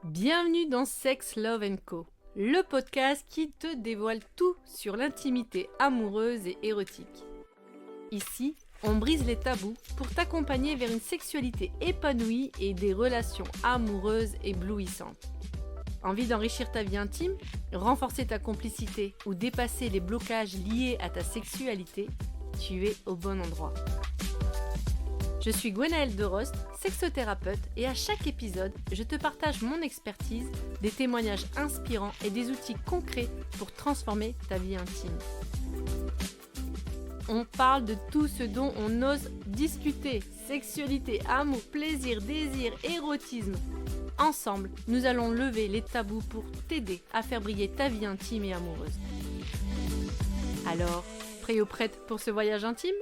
Bienvenue dans Sex, Love Co, le podcast qui te dévoile tout sur l'intimité amoureuse et érotique. Ici, on brise les tabous pour t'accompagner vers une sexualité épanouie et des relations amoureuses éblouissantes. Envie d'enrichir ta vie intime, renforcer ta complicité ou dépasser les blocages liés à ta sexualité? Tu es au bon endroit. Je suis Gwenaëlle Derost, sexothérapeute, et à chaque épisode, je te partage mon expertise, des témoignages inspirants et des outils concrets pour transformer ta vie intime. On parle de tout ce dont on ose discuter: sexualité, amour, plaisir, désir, érotisme. Ensemble, nous allons lever les tabous pour t'aider à faire briller ta vie intime et amoureuse. Alors, prêt ou prête pour ce voyage intime ?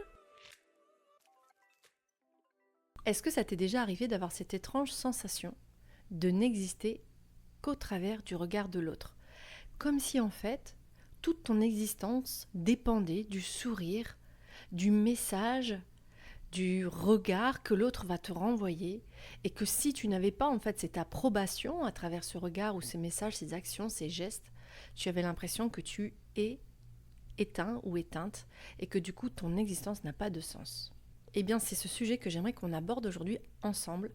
Est-ce que ça t'est déjà arrivé d'avoir cette étrange sensation de n'exister qu'au travers du regard de l'autre ? Comme si en fait, toute ton existence dépendait du sourire, du message, du regard que l'autre va te renvoyer, et que si tu n'avais pas en fait cette approbation à travers ce regard ou ces messages, ces actions, ces gestes, tu avais l'impression que tu es éteint ou éteinte et que du coup ton existence n'a pas de sens. Eh bien, c'est ce sujet que j'aimerais qu'on aborde aujourd'hui ensemble,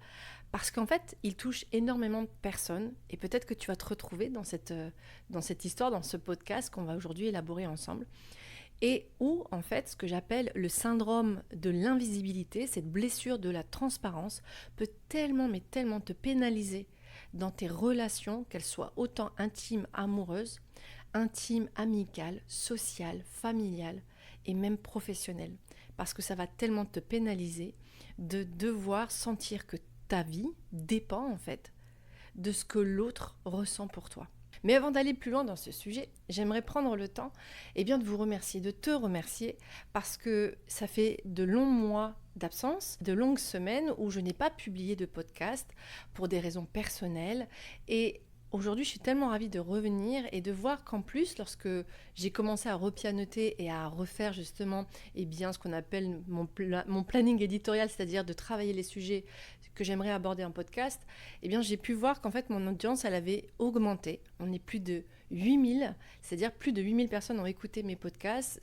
parce qu'en fait, il touche énormément de personnes, et peut-être que tu vas te retrouver dans cette histoire, dans ce podcast qu'on va aujourd'hui élaborer ensemble, et où, en fait, ce que j'appelle le syndrome de l'invisibilité, cette blessure de la transparence, peut tellement, mais tellement te pénaliser dans tes relations, qu'elles soient autant intimes, amoureuses, intimes, amicales, sociales, familiales, et même professionnelles. Parce que ça va tellement te pénaliser de devoir sentir que ta vie dépend en fait de ce que l'autre ressent pour toi. Mais avant d'aller plus loin dans ce sujet, j'aimerais prendre le temps de vous remercier, de te remercier, parce que ça fait de longs mois d'absence, de longues semaines où je n'ai pas publié de podcast pour des raisons personnelles. Et aujourd'hui, je suis tellement ravie de revenir et de voir qu'en plus, lorsque j'ai commencé à repianoter et à refaire justement ce qu'on appelle mon planning éditorial, c'est-à-dire de travailler les sujets que j'aimerais aborder en podcast, j'ai pu voir qu'en fait, mon audience, elle avait augmenté. On est plus de 8000, c'est-à-dire plus de 8000 personnes ont écouté mes podcasts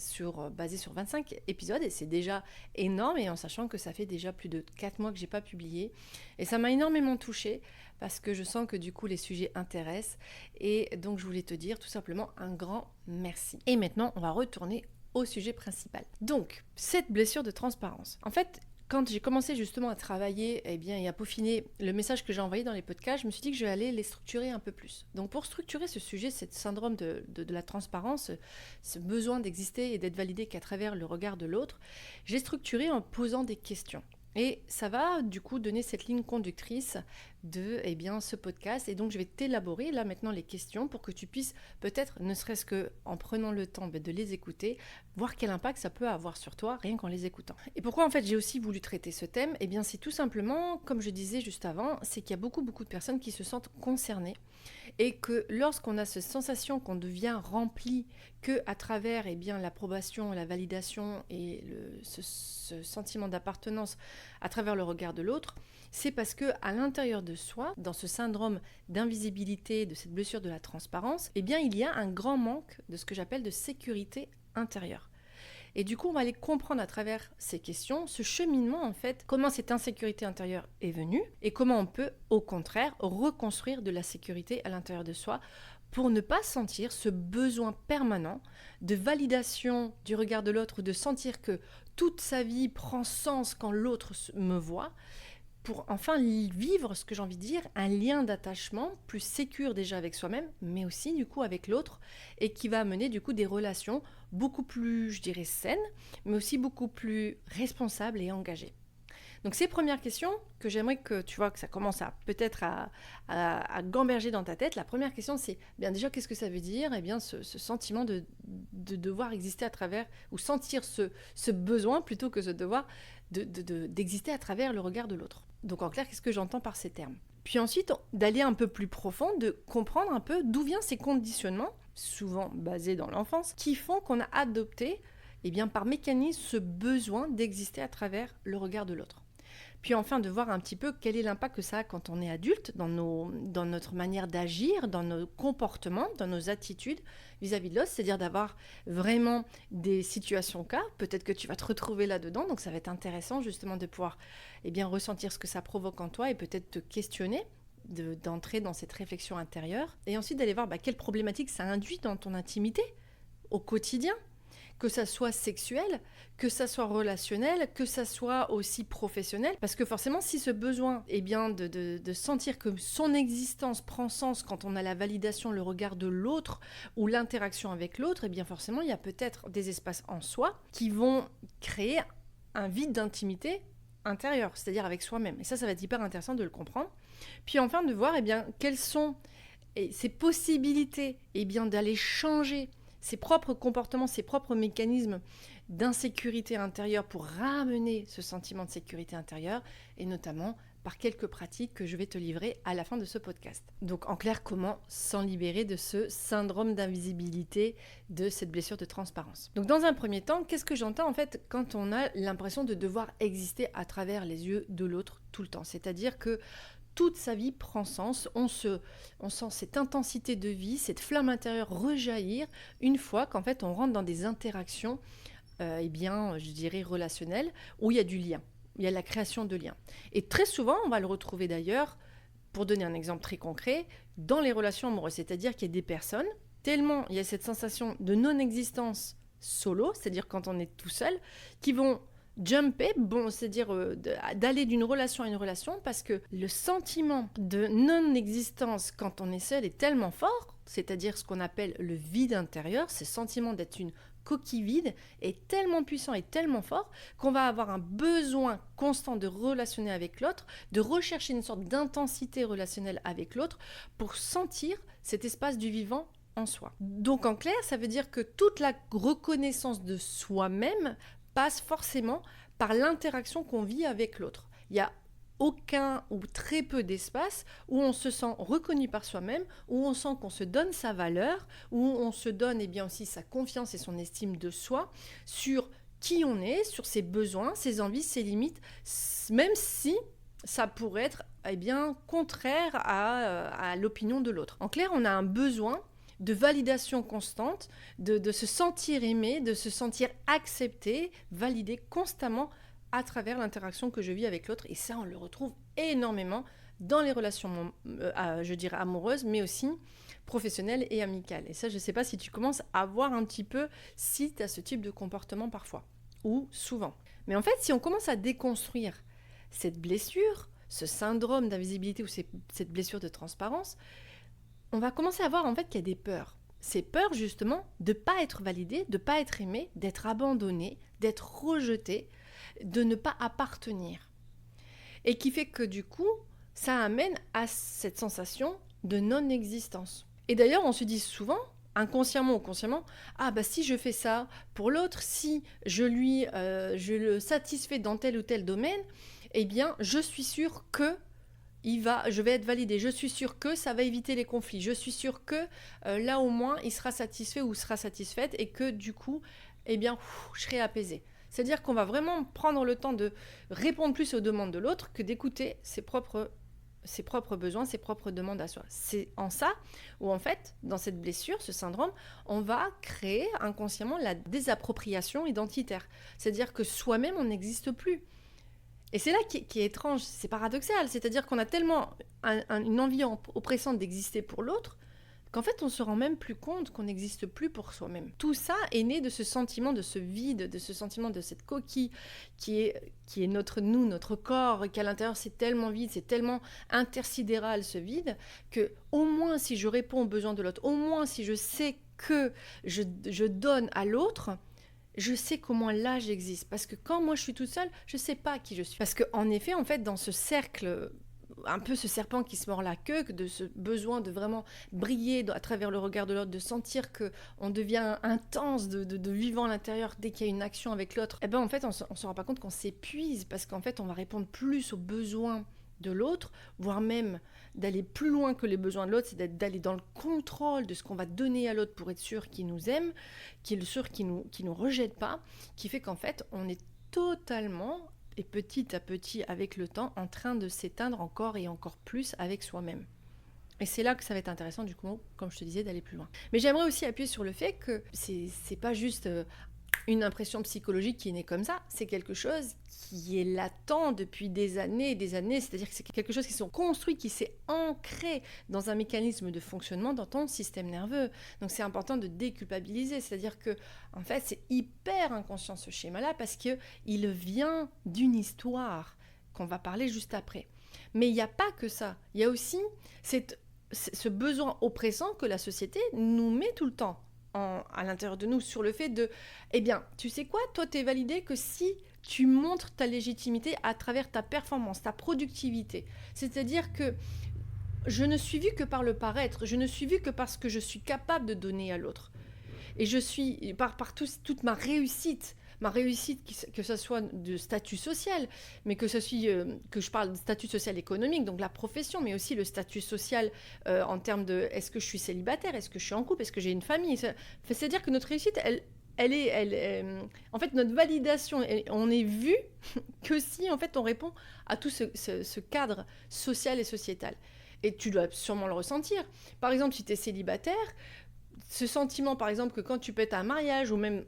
basés sur 25 épisodes, et c'est déjà énorme, et en sachant que ça fait déjà plus de 4 mois que j'ai pas publié. Et ça m'a énormément touchée, parce que je sens que du coup les sujets intéressent, et donc je voulais te dire tout simplement un grand merci. Et maintenant on va retourner au sujet principal. Donc cette blessure de transparence. En fait, quand j'ai commencé justement à travailler et à peaufiner le message que j'ai envoyé dans les podcasts, je me suis dit que je vais aller les structurer un peu plus. Donc pour structurer ce sujet, ce syndrome de la transparence, ce besoin d'exister et d'être validé qu'à travers le regard de l'autre, j'ai structuré en posant des questions. Et ça va du coup donner cette ligne conductrice de ce podcast. Et donc je vais t'élaborer là maintenant les questions pour que tu puisses peut-être, ne serait-ce qu'en prenant le temps de les écouter, voir quel impact ça peut avoir sur toi rien qu'en les écoutant. Et pourquoi en fait j'ai aussi voulu traiter ce thème ? C'est tout simplement, comme je disais juste avant, c'est qu'il y a beaucoup de personnes qui se sentent concernées, et que lorsqu'on a cette sensation qu'on devient rempli que à travers l'approbation, la validation et ce sentiment d'appartenance à travers le regard de l'autre, c'est parce que à l'intérieur de soi, dans ce syndrome d'invisibilité, de cette blessure de la transparence, il y a un grand manque de ce que j'appelle de sécurité intérieure. Et du coup, on va aller comprendre à travers ces questions, ce cheminement en fait, comment cette insécurité intérieure est venue et comment on peut, au contraire, reconstruire de la sécurité à l'intérieur de soi pour ne pas sentir ce besoin permanent de validation du regard de l'autre ou de sentir que toute sa vie prend sens quand l'autre me voit, pour enfin vivre, ce que j'ai envie de dire, un lien d'attachement plus sécure déjà avec soi-même, mais aussi du coup avec l'autre, et qui va amener du coup des relations beaucoup plus, je dirais, saines, mais aussi beaucoup plus responsables et engagées. Donc ces premières questions que j'aimerais que tu vois que ça commence à peut-être à gamberger dans ta tête. La première question, c'est déjà qu'est-ce que ça veut dire ? Ce sentiment de devoir exister à travers, ou sentir ce besoin plutôt que ce devoir d'exister à travers le regard de l'autre. Donc en clair, qu'est-ce que j'entends par ces termes ? Puis ensuite, d'aller un peu plus profond, de comprendre un peu d'où viennent ces conditionnements, souvent basés dans l'enfance, qui font qu'on a adopté par mécanisme ce besoin d'exister à travers le regard de l'autre. Puis enfin, de voir un petit peu quel est l'impact que ça a quand on est adulte dans notre manière d'agir, dans nos comportements, dans nos attitudes vis-à-vis de l'autre, c'est-à-dire d'avoir vraiment des situations cas. Peut-être que tu vas te retrouver là-dedans, donc ça va être intéressant justement de pouvoir ressentir ce que ça provoque en toi et peut-être te questionner, d'entrer dans cette réflexion intérieure et ensuite d'aller voir quelles problématiques ça induit dans ton intimité au quotidien, que ça soit sexuel, que ça soit relationnel, que ça soit aussi professionnel, parce que forcément si ce besoin de sentir que son existence prend sens quand on a la validation, le regard de l'autre ou l'interaction avec l'autre, forcément il y a peut-être des espaces en soi qui vont créer un vide d'intimité intérieure, c'est-à-dire avec soi-même. Et ça va être hyper intéressant de le comprendre. Puis enfin de voir quelles sont ces possibilités d'aller changer ses propres comportements, ses propres mécanismes d'insécurité intérieure pour ramener ce sentiment de sécurité intérieure, et notamment par quelques pratiques que je vais te livrer à la fin de ce podcast. Donc en clair, comment s'en libérer de ce syndrome d'invisibilité, de cette blessure de transparence. Donc dans un premier temps, qu'est-ce que j'entends en fait quand on a l'impression de devoir exister à travers les yeux de l'autre tout le temps? C'est-à-dire que toute sa vie prend sens, on sent cette intensité de vie, cette flamme intérieure rejaillir une fois qu'en fait on rentre dans des interactions, je dirais relationnelles, où il y a du lien, il y a la création de liens. Et très souvent, on va le retrouver d'ailleurs, pour donner un exemple très concret, dans les relations amoureuses, c'est-à-dire qu'il y a des personnes, tellement il y a cette sensation de non-existence solo, c'est-à-dire quand on est tout seul, qui vont jumper, c'est-à-dire d'aller d'une relation à une relation, parce que le sentiment de non-existence quand on est seul est tellement fort, c'est-à-dire ce qu'on appelle le vide intérieur, ce sentiment d'être une coquille vide est tellement puissant et tellement fort qu'on va avoir un besoin constant de relationner avec l'autre, de rechercher une sorte d'intensité relationnelle avec l'autre pour sentir cet espace du vivant en soi. Donc en clair, ça veut dire que toute la reconnaissance de soi-même passe forcément par l'interaction qu'on vit avec l'autre. Il y a aucun ou très peu d'espace où on se sent reconnu par soi-même, où on sent qu'on se donne sa valeur, où on se donne aussi sa confiance et son estime de soi sur qui on est, sur ses besoins, ses envies, ses limites, même si ça pourrait être contraire à l'opinion de l'autre. En clair, on a un besoin de validation constante, de se sentir aimé, de se sentir accepté, validé constamment à travers l'interaction que je vis avec l'autre. Et ça, on le retrouve énormément dans les relations, amoureuses, mais aussi professionnelles et amicales. Et ça, je ne sais pas si tu commences à voir un petit peu si tu as ce type de comportement parfois, ou souvent. Mais en fait, si on commence à déconstruire cette blessure, ce syndrome d'invisibilité ou cette blessure de transparence, on va commencer à voir en fait qu'il y a des peurs. Ces peurs justement de ne pas être validé, de ne pas être aimé, d'être abandonné, d'être rejeté, de ne pas appartenir. Et qui fait que du coup, ça amène à cette sensation de non-existence. Et d'ailleurs, on se dit souvent, inconsciemment ou consciemment, si je fais ça pour l'autre, si je le satisfais dans tel ou tel domaine, je suis sûre que je vais être validée, je suis sûre que ça va éviter les conflits, je suis sûre que là au moins il sera satisfait ou sera satisfaite et que du coup, je serai apaisée. C'est-à-dire qu'on va vraiment prendre le temps de répondre plus aux demandes de l'autre que d'écouter ses propres besoins, ses propres demandes à soi. C'est en ça où en fait, dans cette blessure, ce syndrome, on va créer inconsciemment la désappropriation identitaire. C'est-à-dire que soi-même, on n'existe plus. Et c'est là qui est étrange, c'est paradoxal, c'est-à-dire qu'on a tellement une envie oppressante d'exister pour l'autre qu'en fait on se rend même plus compte qu'on n'existe plus pour soi-même. Tout ça est né de ce sentiment, de ce vide, de ce sentiment de cette coquille qui est notre corps, qu'à l'intérieur c'est tellement vide, c'est tellement intersidéral ce vide, que au moins si je réponds aux besoins de l'autre, au moins si je sais que je donne à l'autre, je sais qu'au moins là j'existe. Parce que quand moi je suis toute seule, je ne sais pas qui je suis. Parce qu'en effet, en fait, dans ce cercle, un peu ce serpent qui se mord la queue, de ce besoin de vraiment briller à travers le regard de l'autre, de sentir qu'on devient intense, de vivant à l'intérieur dès qu'il y a une action avec l'autre, en fait, on ne se rend pas compte qu'on s'épuise parce qu'en fait, on va répondre plus aux besoins de l'autre, voire même d'aller plus loin que les besoins de l'autre, c'est d'aller dans le contrôle de ce qu'on va donner à l'autre pour être sûr qu'il nous aime, qu'il est sûr qu'il nous rejette pas, qui fait qu'en fait, on est totalement est petit à petit, avec le temps, en train de s'éteindre encore et encore plus avec soi-même. Et c'est là que ça va être intéressant, du coup, comme je te disais, d'aller plus loin. Mais j'aimerais aussi appuyer sur le fait que c'est pas juste une impression psychologique qui est née comme ça, c'est quelque chose qui est latent depuis des années et des années, c'est-à-dire que c'est quelque chose qui s'est construit, qui s'est ancré dans un mécanisme de fonctionnement dans ton système nerveux. Donc c'est important de déculpabiliser, c'est-à-dire que en fait c'est hyper inconscient ce schéma-là parce qu'il vient d'une histoire qu'on va parler juste après. Mais il n'y a pas que ça, il y a aussi ce besoin oppressant que la société nous met tout le temps à l'intérieur de nous sur le fait de, eh bien, tu sais quoi, toi, t'es validé que si tu montres ta légitimité à travers ta performance, ta productivité. C'est-à-dire que je ne suis vue que par le paraître, je ne suis vue que parce que je suis capable de donner à l'autre. Et je suis, par toute ma réussite, que ce soit de statut social, mais que je parle de statut social économique, donc la profession, mais aussi le statut social en termes de est-ce que je suis célibataire, est-ce que je suis en couple, est-ce que j'ai une famille. C'est-à-dire que notre réussite, en fait, notre validation, on est vu que si en fait on répond à tout ce cadre social et sociétal. Et tu dois sûrement le ressentir. Par exemple, si tu es célibataire, ce sentiment, par exemple, que quand tu peux être à un mariage ou même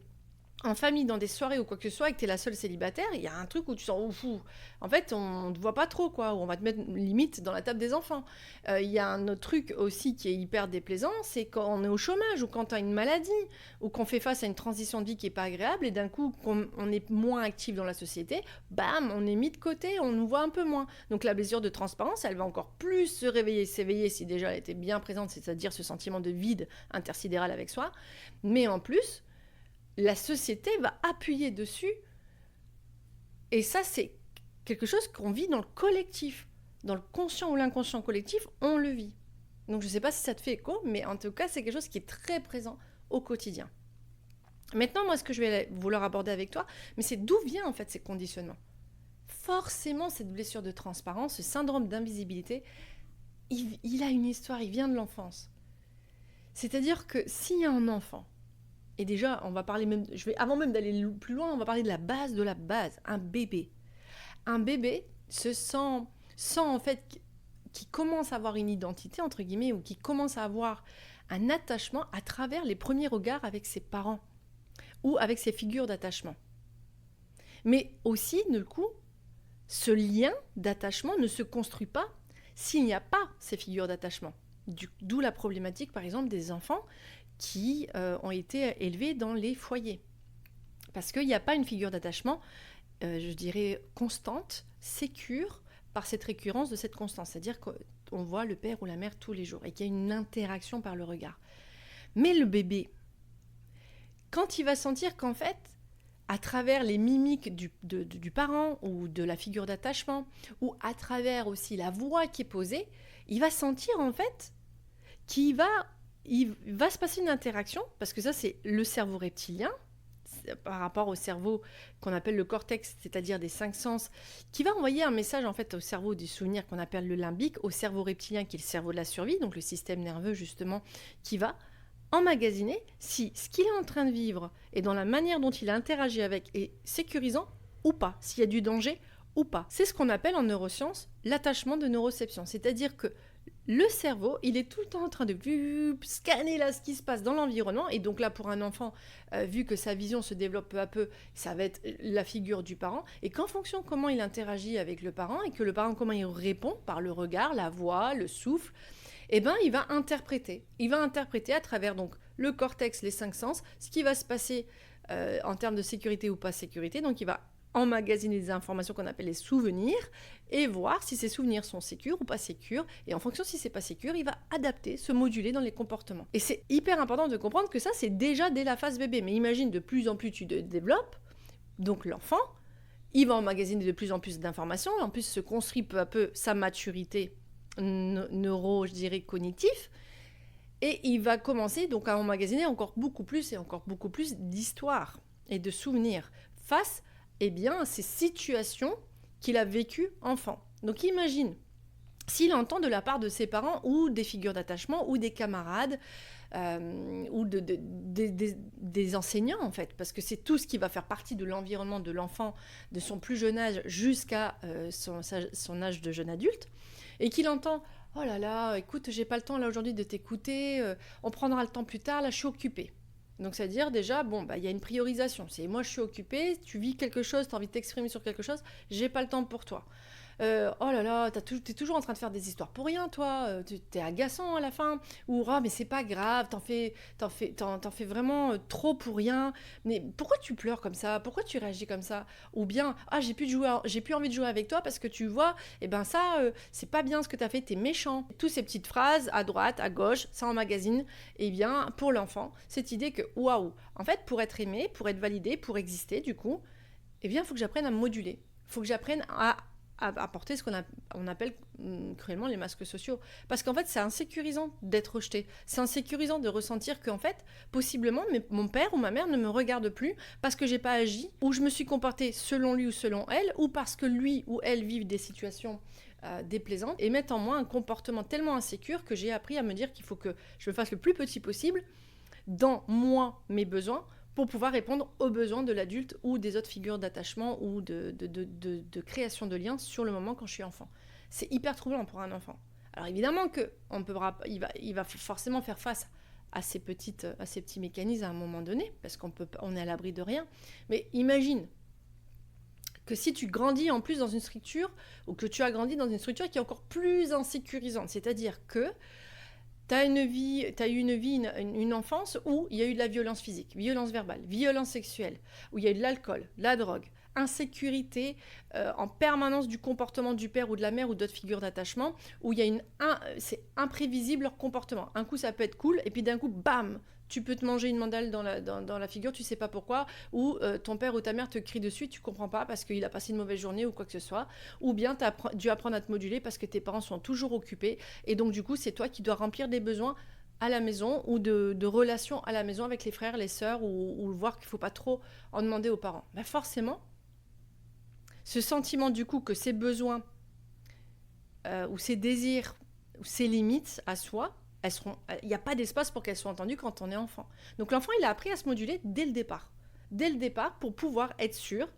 en famille, dans des soirées ou quoi que ce soit, et que tu es la seule célibataire, il y a un truc où tu sens ouf. En fait, on ne te voit pas trop, quoi, ou on va te mettre limite dans la table des enfants. Il y a un autre truc aussi qui est hyper déplaisant, c'est quand on est au chômage ou quand tu as une maladie ou qu'on fait face à une transition de vie qui n'est pas agréable et d'un coup, on est moins actif dans la société, bam, on est mis de côté, on nous voit un peu moins. Donc la blessure de transparence, elle va encore plus se réveiller, s'éveiller si déjà elle était bien présente, c'est-à-dire ce sentiment de vide intersidéral avec soi. Mais en plus, la société va appuyer dessus. Et ça, c'est quelque chose qu'on vit dans le collectif. Dans le conscient ou l'inconscient collectif, on le vit. Donc je ne sais pas si ça te fait écho, mais en tout cas, c'est quelque chose qui est très présent au quotidien. Maintenant, moi, ce que je vais vouloir aborder avec toi, mais c'est d'où vient en fait ces conditionnements. Forcément, cette blessure de transparence, ce syndrome d'invisibilité, il a une histoire, il vient de l'enfance. C'est-à-dire que s'il y a un enfant, et déjà, on va parler même, avant même d'aller plus loin, on va parler de la base, un bébé. Un bébé se sent en fait, qui commence à avoir une identité, entre guillemets, ou qui commence à avoir un attachement à travers les premiers regards avec ses parents, ou avec ses figures d'attachement. Mais aussi, du coup, ce lien d'attachement ne se construit pas s'il n'y a pas ces figures d'attachement. D'où la problématique, par exemple, des enfants qui ont été élevés dans les foyers. Parce qu'il n'y a pas une figure d'attachement, je dirais, constante, sécure, par cette récurrence de cette constance. C'est-à-dire qu'on voit le père ou la mère tous les jours et qu'il y a une interaction par le regard. Mais le bébé, quand il va sentir qu'en fait, à travers les mimiques du parent ou de la figure d'attachement, ou à travers aussi la voix qui est posée, il va sentir en fait qu'il va se passer une interaction, parce que ça c'est le cerveau reptilien, par rapport au cerveau qu'on appelle le cortex, c'est-à-dire des 5 sens, qui va envoyer un message en fait au cerveau du souvenir qu'on appelle le limbique, au cerveau reptilien qui est le cerveau de la survie, donc le système nerveux justement, qui va emmagasiner si ce qu'il est en train de vivre et dans la manière dont il interagit avec est sécurisant ou pas, s'il y a du danger ou pas. C'est ce qu'on appelle en neurosciences l'attachement de neuroception, c'est-à-dire que le cerveau, il est tout le temps en train de scanner là ce qui se passe dans l'environnement. Et donc là, pour un enfant, vu que sa vision se développe peu à peu, ça va être la figure du parent. Et qu'en fonction de comment il interagit avec le parent et que le parent, comment il répond par le regard, la voix, le souffle, eh ben, il va interpréter. Il va interpréter à travers donc le cortex, les 5 sens, ce qui va se passer en termes de sécurité ou pas sécurité. Donc il va emmagasiner des informations qu'on appelle les souvenirs et voir si ces souvenirs sont sécures ou pas sécures. Et en fonction si c'est pas sécure, il va adapter, se moduler dans les comportements. Et c'est hyper important de comprendre que ça, c'est déjà dès la phase bébé. Mais imagine, de plus en plus tu te développes, donc l'enfant, il va emmagasiner de plus en plus d'informations, en plus se construit peu à peu sa maturité je dirais, cognitif, et il va commencer donc à emmagasiner encore beaucoup plus d'histoires et de souvenirs face à ces situations qu'il a vécues enfant. Donc imagine, s'il entend de la part de ses parents ou des figures d'attachement ou des camarades ou des enseignants en fait, parce que c'est tout ce qui va faire partie de l'environnement de l'enfant de son plus jeune âge jusqu'à son âge de jeune adulte, et qu'il entend « Oh là là, écoute, j'ai pas le temps là aujourd'hui de t'écouter, on prendra le temps plus tard, là je suis occupée ». Donc c'est-à-dire déjà, il y a une priorisation. C'est moi je suis occupée, tu vis quelque chose, tu as envie de t'exprimer sur quelque chose, j'ai pas le temps pour toi. Oh là là, t'es toujours en train de faire des histoires pour rien, toi. T'es agaçant à la fin. Ou oh, mais c'est pas grave, t'en fais vraiment trop pour rien. Mais pourquoi tu pleures comme ça? Pourquoi tu réagis comme ça? Ou bien, ah, j'ai plus envie de jouer avec toi parce que tu vois, c'est pas bien ce que t'as fait, t'es méchant. Toutes ces petites phrases à droite, à gauche, ça emmagasine. Et bien, pour l'enfant, cette idée que, waouh, en fait, pour être aimé, pour être validé, pour exister, du coup, il faut que j'apprenne à me moduler. Il faut que j'apprenne à porter ce qu'on appelle cruellement les masques sociaux. Parce qu'en fait, c'est insécurisant d'être rejeté. C'est insécurisant de ressentir qu'en fait, possiblement, mon père ou ma mère ne me regarde plus parce que j'ai pas agi, ou je me suis comportée selon lui ou selon elle, ou parce que lui ou elle vivent des situations déplaisantes et mettent en moi un comportement tellement insécure que j'ai appris à me dire qu'il faut que je me fasse le plus petit possible dans moi, mes besoins, pour pouvoir répondre aux besoins de l'adulte ou des autres figures d'attachement ou de création de liens sur le moment quand je suis enfant. C'est hyper troublant pour un enfant. Alors évidemment il va forcément faire face à ces petits mécanismes à un moment donné, parce on est à l'abri de rien. Mais imagine que si tu grandis en plus dans une structure, ou que tu as grandi dans une structure qui est encore plus insécurisante, c'est-à-dire que t'as eu une enfance où il y a eu de la violence physique, violence verbale, violence sexuelle, où il y a eu de l'alcool, de la drogue, insécurité en permanence du comportement du père ou de la mère ou d'autres figures d'attachement, où il y a c'est imprévisible leur comportement. Un coup ça peut être cool, et puis d'un coup, bam, tu peux te manger une mandale dans la figure, tu sais pas pourquoi, ou ton père ou ta mère te crie dessus, tu comprends pas parce qu'il a passé une mauvaise journée ou quoi que ce soit, ou bien tu as dû apprendre à te moduler parce que tes parents sont toujours occupés, et donc du coup c'est toi qui dois remplir des besoins à la maison, ou de relations à la maison avec les frères, les sœurs, ou voir qu'il faut pas trop en demander aux parents. Forcément, ce sentiment du coup que ces besoins ou ces désirs ou ces limites à soi, il n'y a pas d'espace pour qu'elles soient entendues quand on est enfant. Donc l'enfant, il a appris à se moduler dès le départ. Dès le départ, pour pouvoir être sûr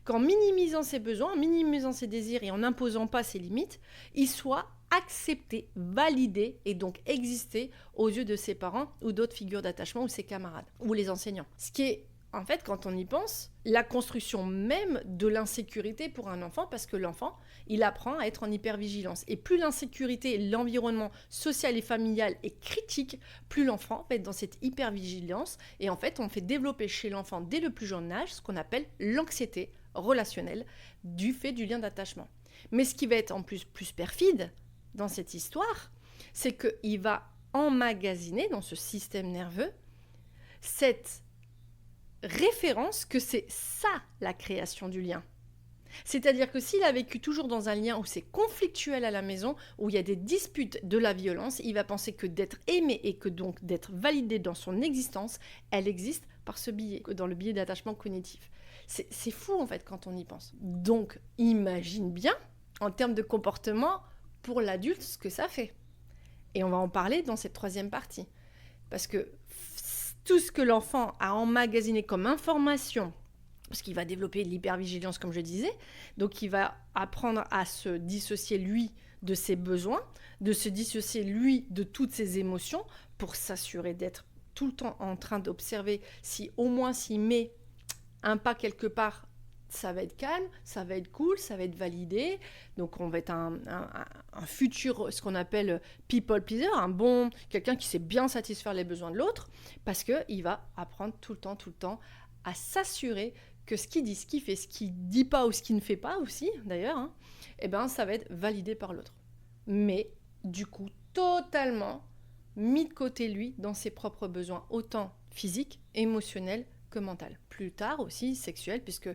qu'en minimisant ses besoins, en minimisant ses désirs et en n'imposant pas ses limites, il soit accepté, validé et donc exister aux yeux de ses parents ou d'autres figures d'attachement ou ses camarades ou les enseignants. Ce qui est, en fait, quand on y pense, la construction même de l'insécurité pour un enfant, parce que l'enfant, il apprend à être en hypervigilance. Et plus l'insécurité, l'environnement social et familial est critique, plus l'enfant va être dans cette hypervigilance. Et en fait, on fait développer chez l'enfant dès le plus jeune âge ce qu'on appelle l'anxiété relationnelle du fait du lien d'attachement. Mais ce qui va être en plus perfide dans cette histoire, c'est qu'il va emmagasiner dans ce système nerveux cette référence que c'est ça la création du lien. C'est-à-dire que s'il a vécu toujours dans un lien où c'est conflictuel à la maison, où il y a des disputes, de la violence, il va penser que d'être aimé et que donc d'être validé dans son existence, elle existe par ce biais, dans le biais d'attachement cognitif. C'est fou en fait quand on y pense. Donc imagine bien, en termes de comportement, pour l'adulte, ce que ça fait. Et on va en parler dans cette troisième partie. Parce que tout ce que l'enfant a emmagasiné comme information, parce qu'il va développer l'hypervigilance, comme je disais, donc il va apprendre à se dissocier, lui, de ses besoins, de se dissocier, lui, de toutes ses émotions, pour s'assurer d'être tout le temps en train d'observer si, au moins, s'il met un pas quelque part, ça va être calme, ça va être cool, ça va être validé. Donc on va être un futur, ce qu'on appelle people pleaser, quelqu'un qui sait bien satisfaire les besoins de l'autre, parce qu'il va apprendre tout le temps à s'assurer que ce qu'il dit, ce qu'il fait, ce qu'il dit pas ou ce qu'il ne fait pas aussi, d'ailleurs, ça va être validé par l'autre. Mais du coup, totalement mis de côté lui dans ses propres besoins, autant physiques, émotionnels que mentaux. Plus tard aussi sexuels, puisque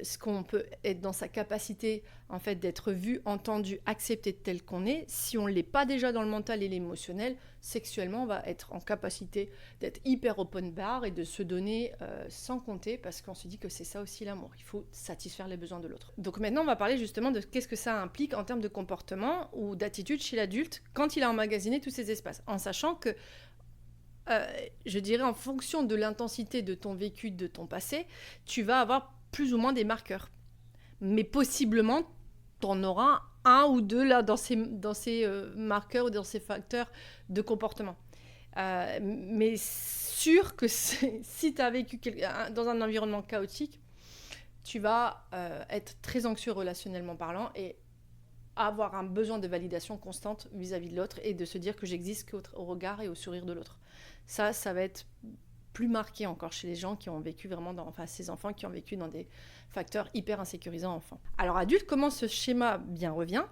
ce qu'on peut être dans sa capacité en fait d'être vu, entendu, accepté tel qu'on est, si on ne l'est pas déjà dans le mental et l'émotionnel, sexuellement on va être en capacité d'être hyper open bar et de se donner sans compter, parce qu'on se dit que c'est ça aussi l'amour, il faut satisfaire les besoins de l'autre. Donc maintenant on va parler justement de qu'est-ce que ça implique en termes de comportement ou d'attitude chez l'adulte quand il a emmagasiné tous ces espaces, en sachant que je dirais en fonction de l'intensité de ton vécu, de ton passé, tu vas avoir plus ou moins des marqueurs. Mais possiblement, tu en auras un ou deux là dans ces marqueurs ou dans ces facteurs de comportement. Mais sûr que si tu as vécu dans un environnement chaotique, tu vas être très anxieux relationnellement parlant et avoir un besoin de validation constante vis-à-vis de l'autre et de se dire que j'existe qu'au regard et au sourire de l'autre. Ça va être plus marqué encore chez les gens qui ont vécu vraiment ces enfants qui ont vécu dans des facteurs hyper insécurisants enfants. Alors adulte, comment ce schéma bien revient ?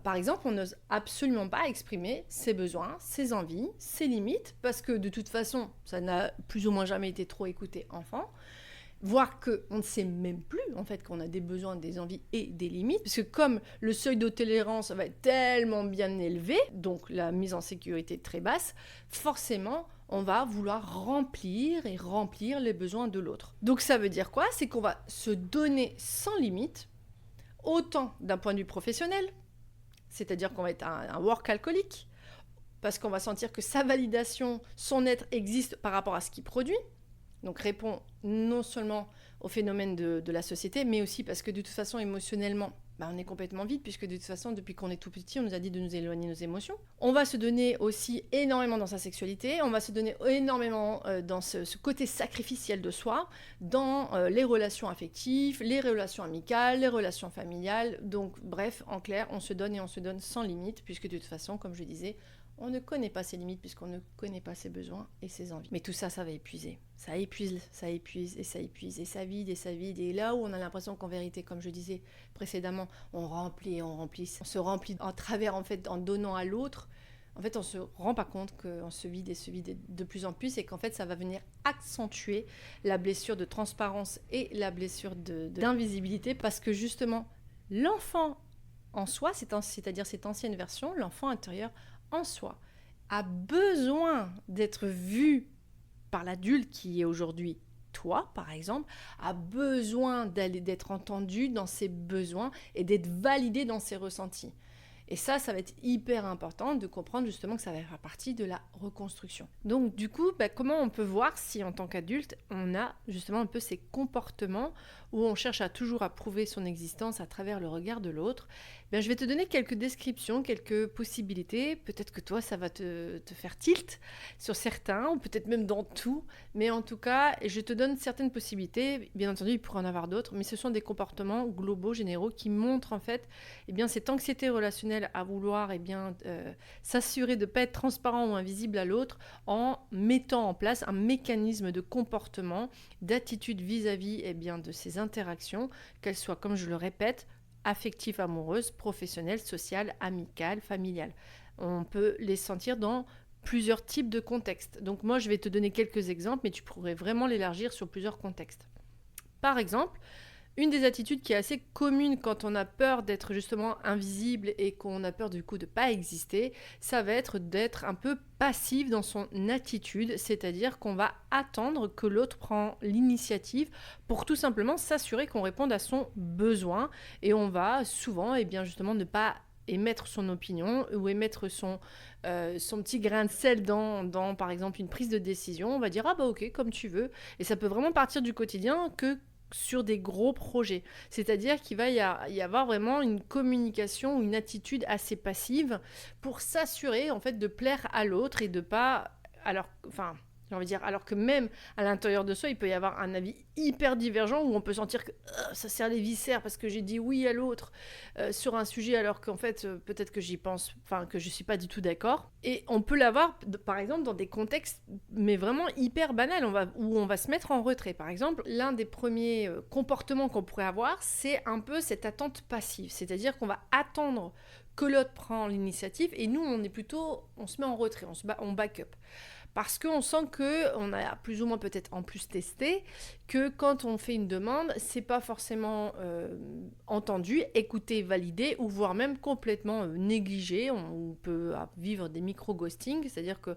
Par exemple, on n'ose absolument pas exprimer ses besoins, ses envies, ses limites, parce que de toute façon, ça n'a plus ou moins jamais été trop écouté enfant. Voire qu'on ne sait même plus en fait qu'on a des besoins, des envies et des limites, parce que comme le seuil de tolérance va être tellement bien élevé, donc la mise en sécurité très basse, forcément on va vouloir remplir les besoins de l'autre. Donc ça veut dire quoi ? C'est qu'on va se donner sans limite, autant d'un point de vue professionnel, c'est-à-dire qu'on va être un workaholic, parce qu'on va sentir que sa validation, son être existe par rapport à ce qu'il produit. Donc répond non seulement au phénomène de la société, mais aussi parce que de toute façon, émotionnellement, on est complètement vide, puisque de toute façon, depuis qu'on est tout petit, on nous a dit de nous éloigner de nos émotions. On va se donner aussi énormément dans sa sexualité, on va se donner énormément dans ce côté sacrificiel de soi, dans les relations affectives, les relations amicales, les relations familiales. Donc bref, en clair, on se donne et on se donne sans limite, puisque de toute façon, comme je disais, on ne connaît pas ses limites puisqu'on ne connaît pas ses besoins et ses envies. Mais tout ça, ça va épuiser. Ça épuise et ça épuise et ça vide et ça vide. Et là où on a l'impression qu'en vérité, comme je disais précédemment, on se remplit en travers, en fait, en donnant à l'autre. En fait, on se rend pas compte qu'on se vide de plus en plus et qu'en fait, ça va venir accentuer la blessure de transparence et la blessure d'invisibilité parce que justement, l'enfant en soi, c'est-à-dire cette ancienne version, l'enfant intérieur en soi, a besoin d'être vu par l'adulte qui est aujourd'hui toi, par exemple, a besoin d'être entendu dans ses besoins et d'être validé dans ses ressentis. Et ça va être hyper important de comprendre justement que ça va faire partie de la reconstruction. Donc du coup, comment on peut voir si en tant qu'adulte, on a justement un peu ces comportements où on cherche toujours à prouver son existence à travers le regard de l'autre. Je vais te donner quelques descriptions, quelques possibilités. Peut-être que toi, ça va te faire tilt sur certains, ou peut-être même dans tout. Mais en tout cas, je te donne certaines possibilités. Bien entendu, il pourrait en avoir d'autres, mais ce sont des comportements globaux, généraux, qui montrent en fait cette anxiété relationnelle à vouloir s'assurer de ne pas être transparent ou invisible à l'autre en mettant en place un mécanisme de comportement, d'attitude vis-à-vis de ces interactions, qu'elles soient, comme je le répète, affectives, amoureuses, professionnelles, sociales, amicales, familiales. On peut les sentir dans plusieurs types de contextes. Donc moi, je vais te donner quelques exemples, mais tu pourrais vraiment l'élargir sur plusieurs contextes. Par exemple, une des attitudes qui est assez commune quand on a peur d'être justement invisible et qu'on a peur du coup de ne pas exister, ça va être d'être un peu passif dans son attitude, c'est-à-dire qu'on va attendre que l'autre prend l'initiative pour tout simplement s'assurer qu'on réponde à son besoin et on va souvent justement ne pas émettre son opinion ou émettre son petit grain de sel dans par exemple une prise de décision. On va dire ok, comme tu veux, et ça peut vraiment partir du quotidien que sur des gros projets. C'est-à-dire qu'il va y avoir vraiment une communication ou une attitude assez passive pour s'assurer en fait de plaire à l'autre et de pas... Alors que même à l'intérieur de soi, il peut y avoir un avis hyper divergent où on peut sentir que ça serre les viscères parce que j'ai dit oui à l'autre sur un sujet alors qu'en fait, peut-être que j'y pense, que je suis pas du tout d'accord. Et on peut l'avoir, par exemple, dans des contextes, mais vraiment hyper banals, où on va se mettre en retrait. Par exemple, l'un des premiers comportements qu'on pourrait avoir, c'est un peu cette attente passive. C'est-à-dire qu'on va attendre que l'autre prend l'initiative et nous, on se met en retrait, on back up. Parce qu'on sent qu'on a plus ou moins peut-être en plus testé que quand on fait une demande, c'est pas forcément entendu, écouté, validé ou voire même complètement négligé. On peut vivre des micro-ghostings, c'est-à-dire que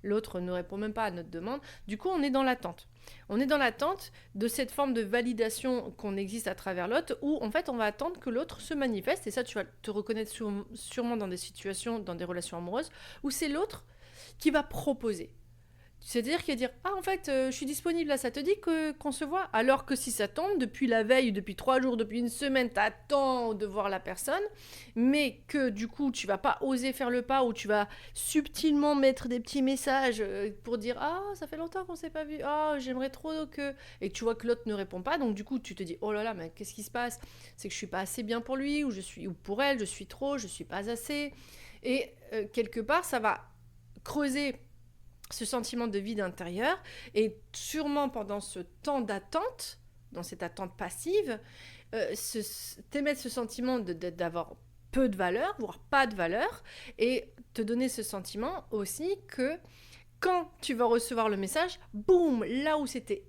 l'autre ne répond même pas à notre demande. Du coup, on est dans l'attente. On est dans l'attente de cette forme de validation qu'on existe à travers l'autre où en fait on va attendre que l'autre se manifeste et ça tu vas te reconnaître sûrement dans des situations, dans des relations amoureuses où c'est l'autre qui va proposer. C'est-à-dire qu'il va dire ah en fait je suis disponible là, ça te dit qu'on se voit, alors que si ça tombe depuis la veille, depuis 3 jours, depuis une semaine, t'attends de voir la personne, mais que du coup tu vas pas oser faire le pas, ou tu vas subtilement mettre des petits messages pour dire ah ça fait longtemps qu'on s'est pas vu, ah j'aimerais trop que, et tu vois que l'autre ne répond pas, donc du coup tu te dis oh là là mais qu'est-ce qui se passe, c'est que je suis pas assez bien pour lui, ou pour elle, je suis trop, je suis pas assez, et quelque part ça va creuser ce sentiment de vide intérieur, et sûrement pendant ce temps d'attente, dans cette attente passive, t'émettre ce sentiment d'avoir peu de valeur, voire pas de valeur, et te donner ce sentiment aussi que quand tu vas recevoir le message, boum, là où c'était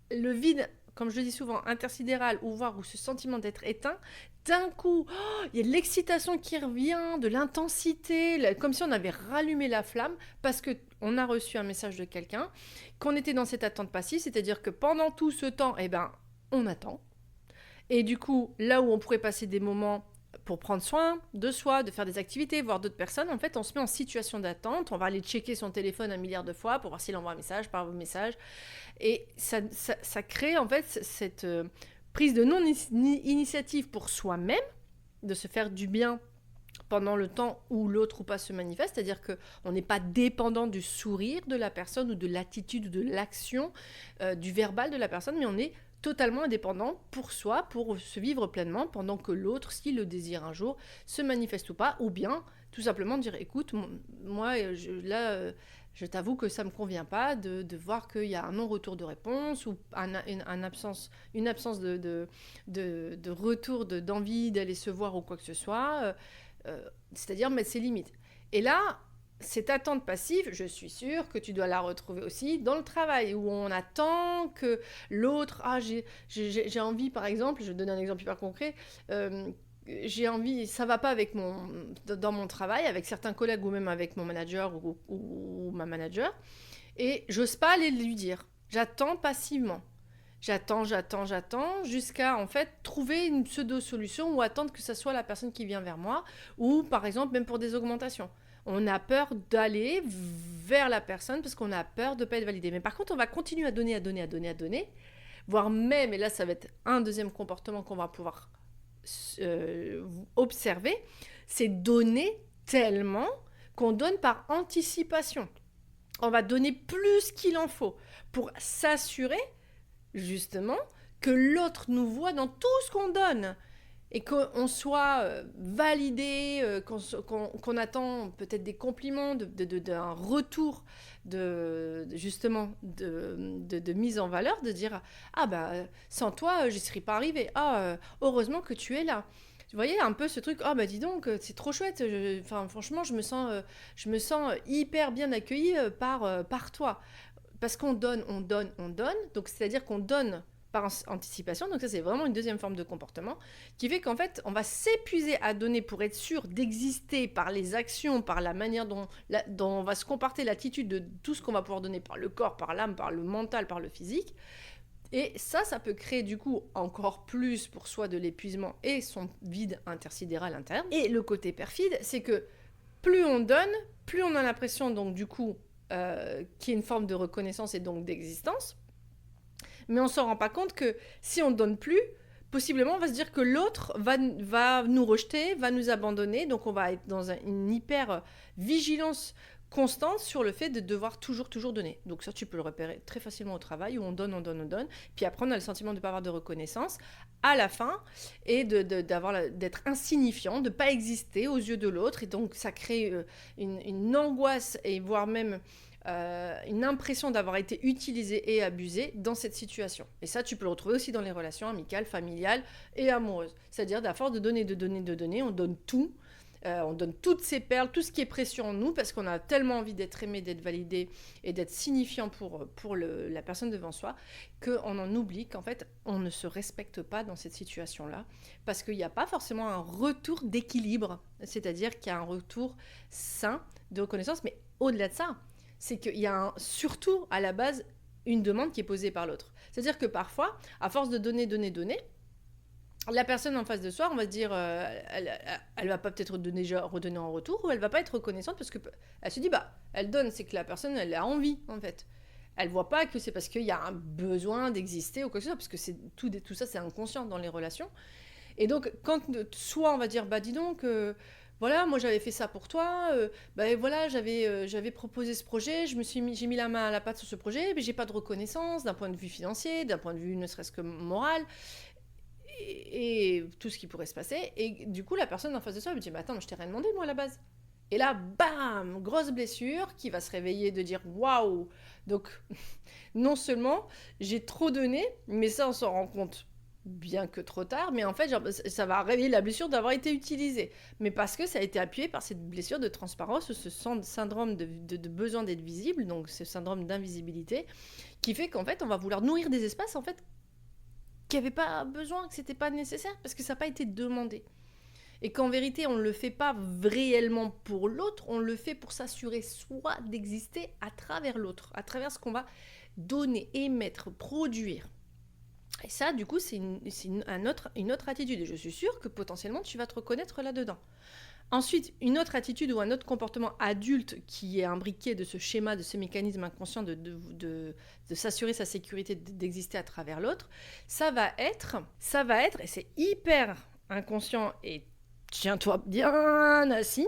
le vide, comme je le dis souvent, intersidéral, ou voire où ce sentiment d'être éteint, d'un coup, il y a de l'excitation qui revient, de l'intensité, comme si on avait rallumé la flamme, parce qu'on a reçu un message de quelqu'un, qu'on était dans cette attente passive, c'est-à-dire que pendant tout ce temps, eh ben, on attend. Et du coup, là où on pourrait passer des moments pour prendre soin de soi, de faire des activités, voir d'autres personnes, en fait, on se met en situation d'attente, on va aller checker son téléphone un milliard de fois pour voir s'il envoie un message, pas un message, et ça crée en fait cette prise de non-initiative pour soi-même, de se faire du bien pendant le temps où l'autre ou pas se manifeste, c'est-à-dire qu'on n'est pas dépendant du sourire de la personne, ou de l'attitude, ou de l'action, du verbal de la personne, mais on est totalement indépendant pour soi, pour se vivre pleinement, pendant que l'autre, s'il le désire un jour, se manifeste ou pas, ou bien tout simplement dire écoute, moi je t'avoue que ça ne me convient pas de voir qu'il y a un non-retour de réponse, ou une absence de retour, d'envie d'aller se voir ou quoi que ce soit. C'est-à-dire mettre ses limites. Et là, cette attente passive, je suis sûre que tu dois la retrouver aussi dans le travail, où on attend que l'autre... Ah, j'ai envie, par exemple, je vais donner un exemple hyper concret, j'ai envie, ça va pas dans mon travail, avec certains collègues, ou même avec mon manager ou ma manager, et j'ose pas aller lui dire. J'attends passivement. J'attends, jusqu'à en fait trouver une pseudo-solution, ou attendre que ce soit la personne qui vient vers moi, ou par exemple même pour des augmentations. On a peur d'aller vers la personne parce qu'on a peur de ne pas être validé. Mais par contre, on va continuer à donner, voire même, et là ça va être un deuxième comportement qu'on va pouvoir observer, c'est donner tellement qu'on donne par anticipation. On va donner plus qu'il en faut pour s'assurer justement que l'autre nous voit dans tout ce qu'on donne, et qu'on soit validé, qu'on attend peut-être des compliments, d'un retour justement de mise en valeur, de dire ah bah sans toi j'y serais pas arrivée, heureusement que tu es là. Vous voyez un peu ce truc, ah bah dis donc c'est trop chouette, franchement je me sens hyper bien accueillie par toi, parce qu'on donne, donc c'est-à-dire qu'on donne par anticipation, donc ça c'est vraiment une deuxième forme de comportement, qui fait qu'en fait on va s'épuiser à donner pour être sûr d'exister par les actions, par la manière dont on va se comporter, l'attitude de tout ce qu'on va pouvoir donner par le corps, par l'âme, par le mental, par le physique, et ça peut créer du coup encore plus pour soi de l'épuisement et son vide intersidéral interne. Et le côté perfide, c'est que plus on donne, plus on a l'impression donc du coup qu'il y a une forme de reconnaissance et donc d'existence. Mais on ne s'en rend pas compte que si on ne donne plus, possiblement on va se dire que l'autre va nous rejeter, va nous abandonner. Donc on va être dans une hyper vigilance constante sur le fait de devoir toujours donner. Donc ça, tu peux le repérer très facilement au travail, où on donne. Puis après, on a le sentiment de ne pas avoir de reconnaissance à la fin, et d'être insignifiant, de ne pas exister aux yeux de l'autre. Et donc ça crée une angoisse, et voire même une impression d'avoir été utilisé et abusé dans cette situation. Et ça, tu peux le retrouver aussi dans les relations amicales, familiales et amoureuses. C'est-à-dire, à force de donner, on donne tout. On donne toutes ces perles, tout ce qui est précieux en nous, parce qu'on a tellement envie d'être aimé, d'être validé et d'être signifiant pour la personne devant soi, qu'on en oublie qu'en fait, on ne se respecte pas dans cette situation-là, parce qu'il n'y a pas forcément un retour d'équilibre, c'est-à-dire qu'il y a un retour sain de reconnaissance, mais au-delà de ça, c'est qu'il y a surtout à la base une demande qui est posée par l'autre. C'est-à-dire que parfois, à force de donner, la personne en face de soi, on va se dire, elle va pas peut-être redonner en retour, ou elle va pas être reconnaissante parce que elle se dit, bah, elle donne, c'est que la personne, elle a envie, en fait. Elle voit pas que c'est parce qu'il y a un besoin d'exister ou quoi que ce soit, parce que tout ça, c'est inconscient dans les relations. Et donc, quand soit on va dire, bah dis donc, voilà, moi j'avais fait ça pour toi, bah voilà, j'avais proposé ce projet, j'ai mis la main à la pâte sur ce projet, mais j'ai pas de reconnaissance d'un point de vue financier, d'un point de vue ne serait-ce que moral, et tout ce qui pourrait se passer. Et du coup, la personne en face de soi elle me dit, mais attends, mais je t'ai rien demandé moi à la base. Et là, bam, grosse blessure qui va se réveiller de dire, waouh. Donc, non seulement j'ai trop donné, mais ça on s'en rend compte bien que trop tard, mais en fait genre, ça va réveiller la blessure d'avoir été utilisé, mais parce que ça a été appuyé par cette blessure de transparence, ce syndrome de besoin d'être visible, donc ce syndrome d'invisibilité, qui fait qu'en fait on va vouloir nourrir des espaces en fait qui n'avaient pas besoin, que c'était pas nécessaire, parce que ça n'a pas été demandé. Et qu'en vérité, on ne le fait pas réellement pour l'autre, on le fait pour s'assurer soit d'exister à travers l'autre, à travers ce qu'on va donner, émettre, produire. Et ça, du coup, c'est une autre attitude. Et je suis sûre que potentiellement, tu vas te reconnaître là-dedans. Ensuite, une autre attitude ou un autre comportement adulte qui est imbriqué de ce schéma, de ce mécanisme inconscient de s'assurer sa sécurité, d'exister à travers l'autre, ça va être, et c'est hyper inconscient et tiens-toi bien assis,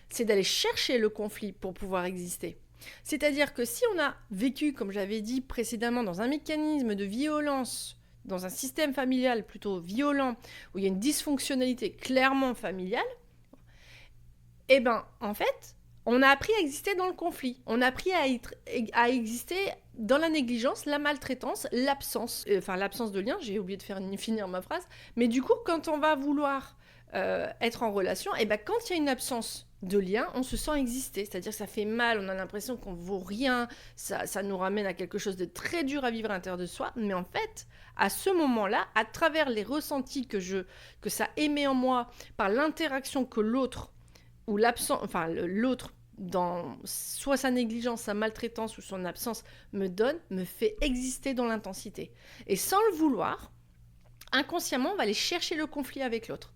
c'est d'aller chercher le conflit pour pouvoir exister. C'est-à-dire que si on a vécu, comme j'avais dit précédemment, dans un mécanisme de violence, dans un système familial plutôt violent, où il y a une dysfonctionnalité clairement familiale, eh ben, en fait, on a appris à exister dans le conflit. On a appris à exister dans la négligence, la maltraitance, l'absence. L'absence de lien, j'ai oublié de finir ma phrase. Mais du coup, quand on va vouloir être en relation, eh ben, quand il y a une absence de lien, on se sent exister. C'est-à-dire que ça fait mal, on a l'impression qu'on vaut rien, ça nous ramène à quelque chose de très dur à vivre à l'intérieur de soi. Mais en fait, à ce moment-là, à travers les ressentis que ça émet en moi, par l'interaction que l'autre ou l'autre, dans soit sa négligence, sa maltraitance ou son absence, me fait exister dans l'intensité. Et sans le vouloir, inconsciemment, on va aller chercher le conflit avec l'autre.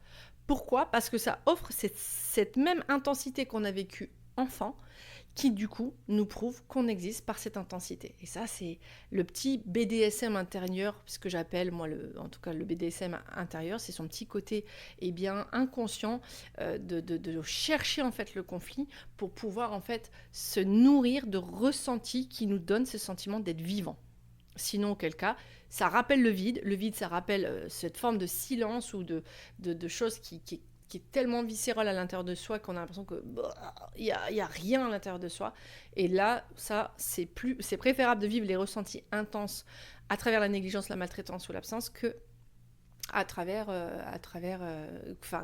Pourquoi ? Parce que ça offre cette même intensité qu'on a vécue enfant, qui du coup nous prouve qu'on existe par cette intensité. Et ça, c'est le petit BDSM intérieur, ce que j'appelle moi, en tout cas le BDSM intérieur, c'est son petit côté inconscient de chercher en fait le conflit pour pouvoir en fait se nourrir de ressentis qui nous donnent ce sentiment d'être vivant. Sinon, auquel cas, ça rappelle le vide. Le vide, ça rappelle cette forme de silence ou de choses qui est tellement viscérale à l'intérieur de soi qu'on a l'impression que il y a rien à l'intérieur de soi. Et là, ça, c'est préférable de vivre les ressentis intenses à travers la négligence, la maltraitance ou l'absence que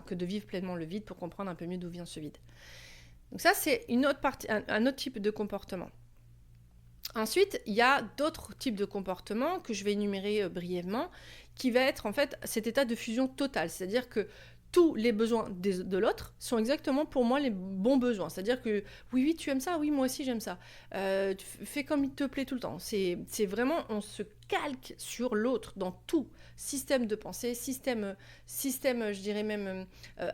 que de vivre pleinement le vide pour comprendre un peu mieux d'où vient ce vide. Donc ça, c'est un autre type de comportement. Ensuite, il y a d'autres types de comportements que je vais énumérer brièvement, qui va être en fait cet état de fusion totale, c'est-à-dire que tous les besoins de l'autre sont exactement pour moi les bons besoins. C'est-à-dire que oui, tu aimes ça, oui, moi aussi j'aime ça. Fais comme il te plaît tout le temps. C'est vraiment, on se calque sur l'autre dans tout. Système de pensée, système je dirais même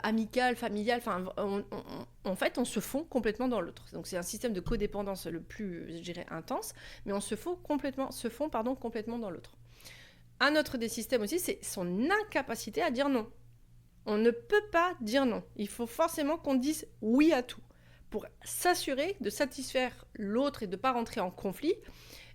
amical, familial. En fait, on se fond complètement dans l'autre. Donc c'est un système de codépendance le plus, je dirais, intense, mais on se fond complètement dans l'autre. Un autre des systèmes aussi, c'est son incapacité à dire non. On ne peut pas dire non. Il faut forcément qu'on dise oui à tout pour s'assurer de satisfaire l'autre et de ne pas rentrer en conflit.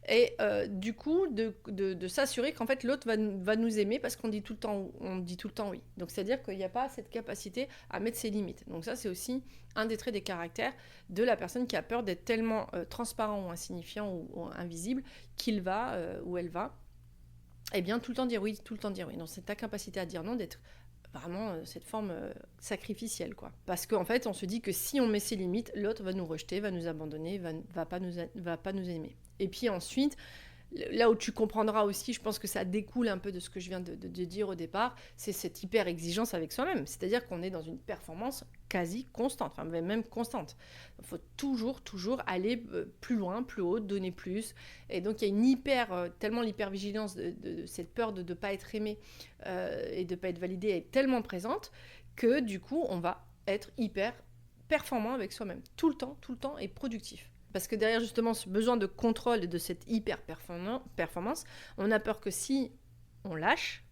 Et du coup, de s'assurer qu'en fait l'autre va nous aimer parce qu'on dit tout le temps oui. Donc c'est-à-dire qu'il n'y a pas cette capacité à mettre ses limites. Donc ça, c'est aussi un des traits des caractères de la personne qui a peur d'être tellement transparent ou insignifiant ou invisible qu'il va ou elle va, eh bien tout le temps dire oui. Donc c'est ta capacité à dire non, d'être vraiment cette forme sacrificielle, quoi. Parce qu'en fait, on se dit que si on met ses limites, l'autre va nous rejeter, va nous abandonner, va pas nous aimer. Et puis ensuite, là où tu comprendras aussi, je pense que ça découle un peu de ce que je viens de dire au départ, c'est cette hyper exigence avec soi-même. C'est-à-dire qu'on est dans une performance quasi constante, enfin même constante. Il faut toujours aller plus loin, plus haut, donner plus. Et donc il y a une tellement l'hypervigilance de cette peur de ne pas être aimé et de ne pas être validé est tellement présente que du coup on va être hyper performant avec soi-même, tout le temps et productif. Parce que derrière justement ce besoin de contrôle et de cette hyper-performance, on a peur que si on lâche,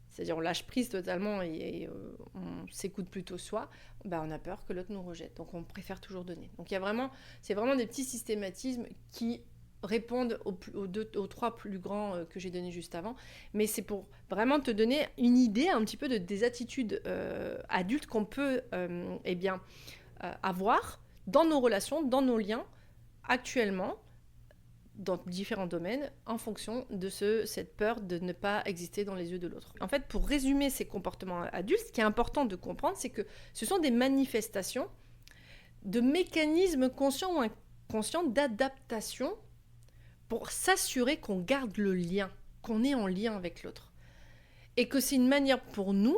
c'est-à-dire on lâche prise totalement et on s'écoute plutôt soi, on a peur que l'autre nous rejette. Donc on préfère toujours donner. Donc c'est vraiment des petits systématismes qui répondent aux 3 plus grands que j'ai donnés juste avant. Mais c'est pour vraiment te donner une idée un petit peu des attitudes adultes qu'on peut avoir dans nos relations, dans nos liens, actuellement, dans différents domaines, en fonction de cette peur de ne pas exister dans les yeux de l'autre. En fait, pour résumer ces comportements adultes, ce qui est important de comprendre, c'est que ce sont des manifestations de mécanismes conscients ou inconscients d'adaptation pour s'assurer qu'on garde le lien, qu'on est en lien avec l'autre. Et que c'est une manière pour nous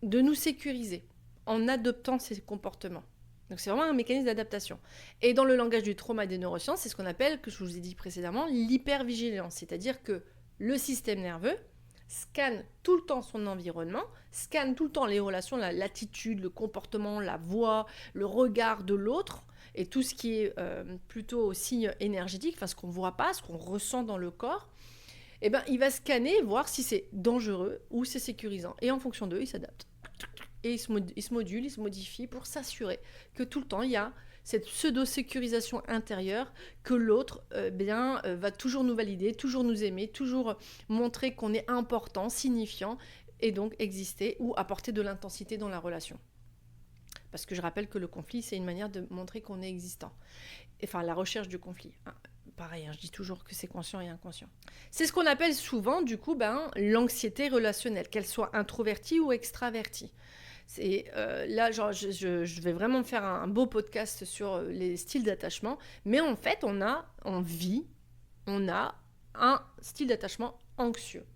de nous sécuriser en adoptant ces comportements. Donc c'est vraiment un mécanisme d'adaptation. Et dans le langage du trauma et des neurosciences, c'est ce qu'on appelle, que je vous ai dit précédemment, l'hypervigilance. C'est-à-dire que le système nerveux scanne tout le temps son environnement, scanne tout le temps les relations, l'attitude, le comportement, la voix, le regard de l'autre, et tout ce qui est plutôt aussi énergétique, enfin ce qu'on ne voit pas, ce qu'on ressent dans le corps. Il va scanner, voir si c'est dangereux ou c'est sécurisant. Et en fonction d'eux, il s'adapte. Et il se module, il se modifie pour s'assurer que tout le temps, il y a cette pseudo-sécurisation intérieure, que l'autre va toujours nous valider, toujours nous aimer, toujours montrer qu'on est important, signifiant, et donc exister ou apporter de l'intensité dans la relation. Parce que je rappelle que le conflit, c'est une manière de montrer qu'on est existant. Enfin, la recherche du conflit. Pareil, je dis toujours que c'est conscient et inconscient. C'est ce qu'on appelle souvent, du coup, l'anxiété relationnelle, qu'elle soit introvertie ou extravertie. Là, je vais vraiment faire un beau podcast sur les styles d'attachement, mais en fait, on a un style d'attachement anxieux.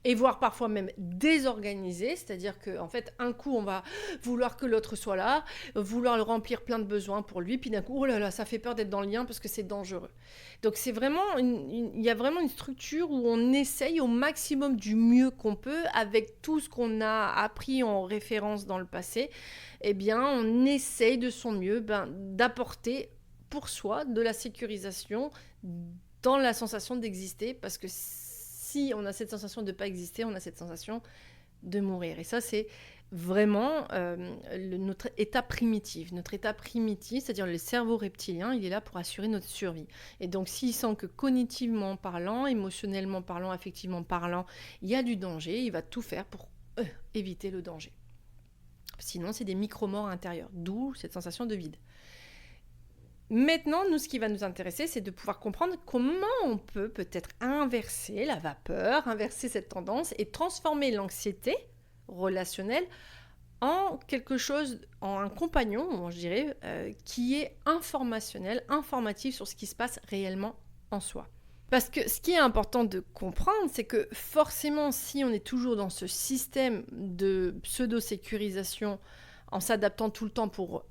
Et voire parfois même désorganisé, c'est-à-dire qu'en fait, un coup, on va vouloir que l'autre soit là, vouloir le remplir plein de besoins pour lui, puis d'un coup, oh là là, ça fait peur d'être dans le lien parce que c'est dangereux. Donc c'est vraiment, il y a vraiment une structure où on essaye au maximum du mieux qu'on peut, avec tout ce qu'on a appris en référence dans le passé, on essaye de son mieux d'apporter pour soi de la sécurisation dans la sensation d'exister, parce que si on a cette sensation de ne pas exister, on a cette sensation de mourir. Et ça, c'est vraiment notre état primitif. Notre état primitif, c'est-à-dire le cerveau reptilien, il est là pour assurer notre survie. Et donc, s'il sent que cognitivement parlant, émotionnellement parlant, affectivement parlant, il y a du danger, il va tout faire pour éviter le danger. Sinon, c'est des micro-morts intérieures, d'où cette sensation de vide. Maintenant, nous, ce qui va nous intéresser, c'est de pouvoir comprendre comment on peut peut-être inverser la vapeur, inverser cette tendance et transformer l'anxiété relationnelle en quelque chose, en un compagnon, je dirais, qui est informationnel, informatif sur ce qui se passe réellement en soi. Parce que ce qui est important de comprendre, c'est que forcément, si on est toujours dans ce système de pseudo-sécurisation, en s'adaptant tout le temps pour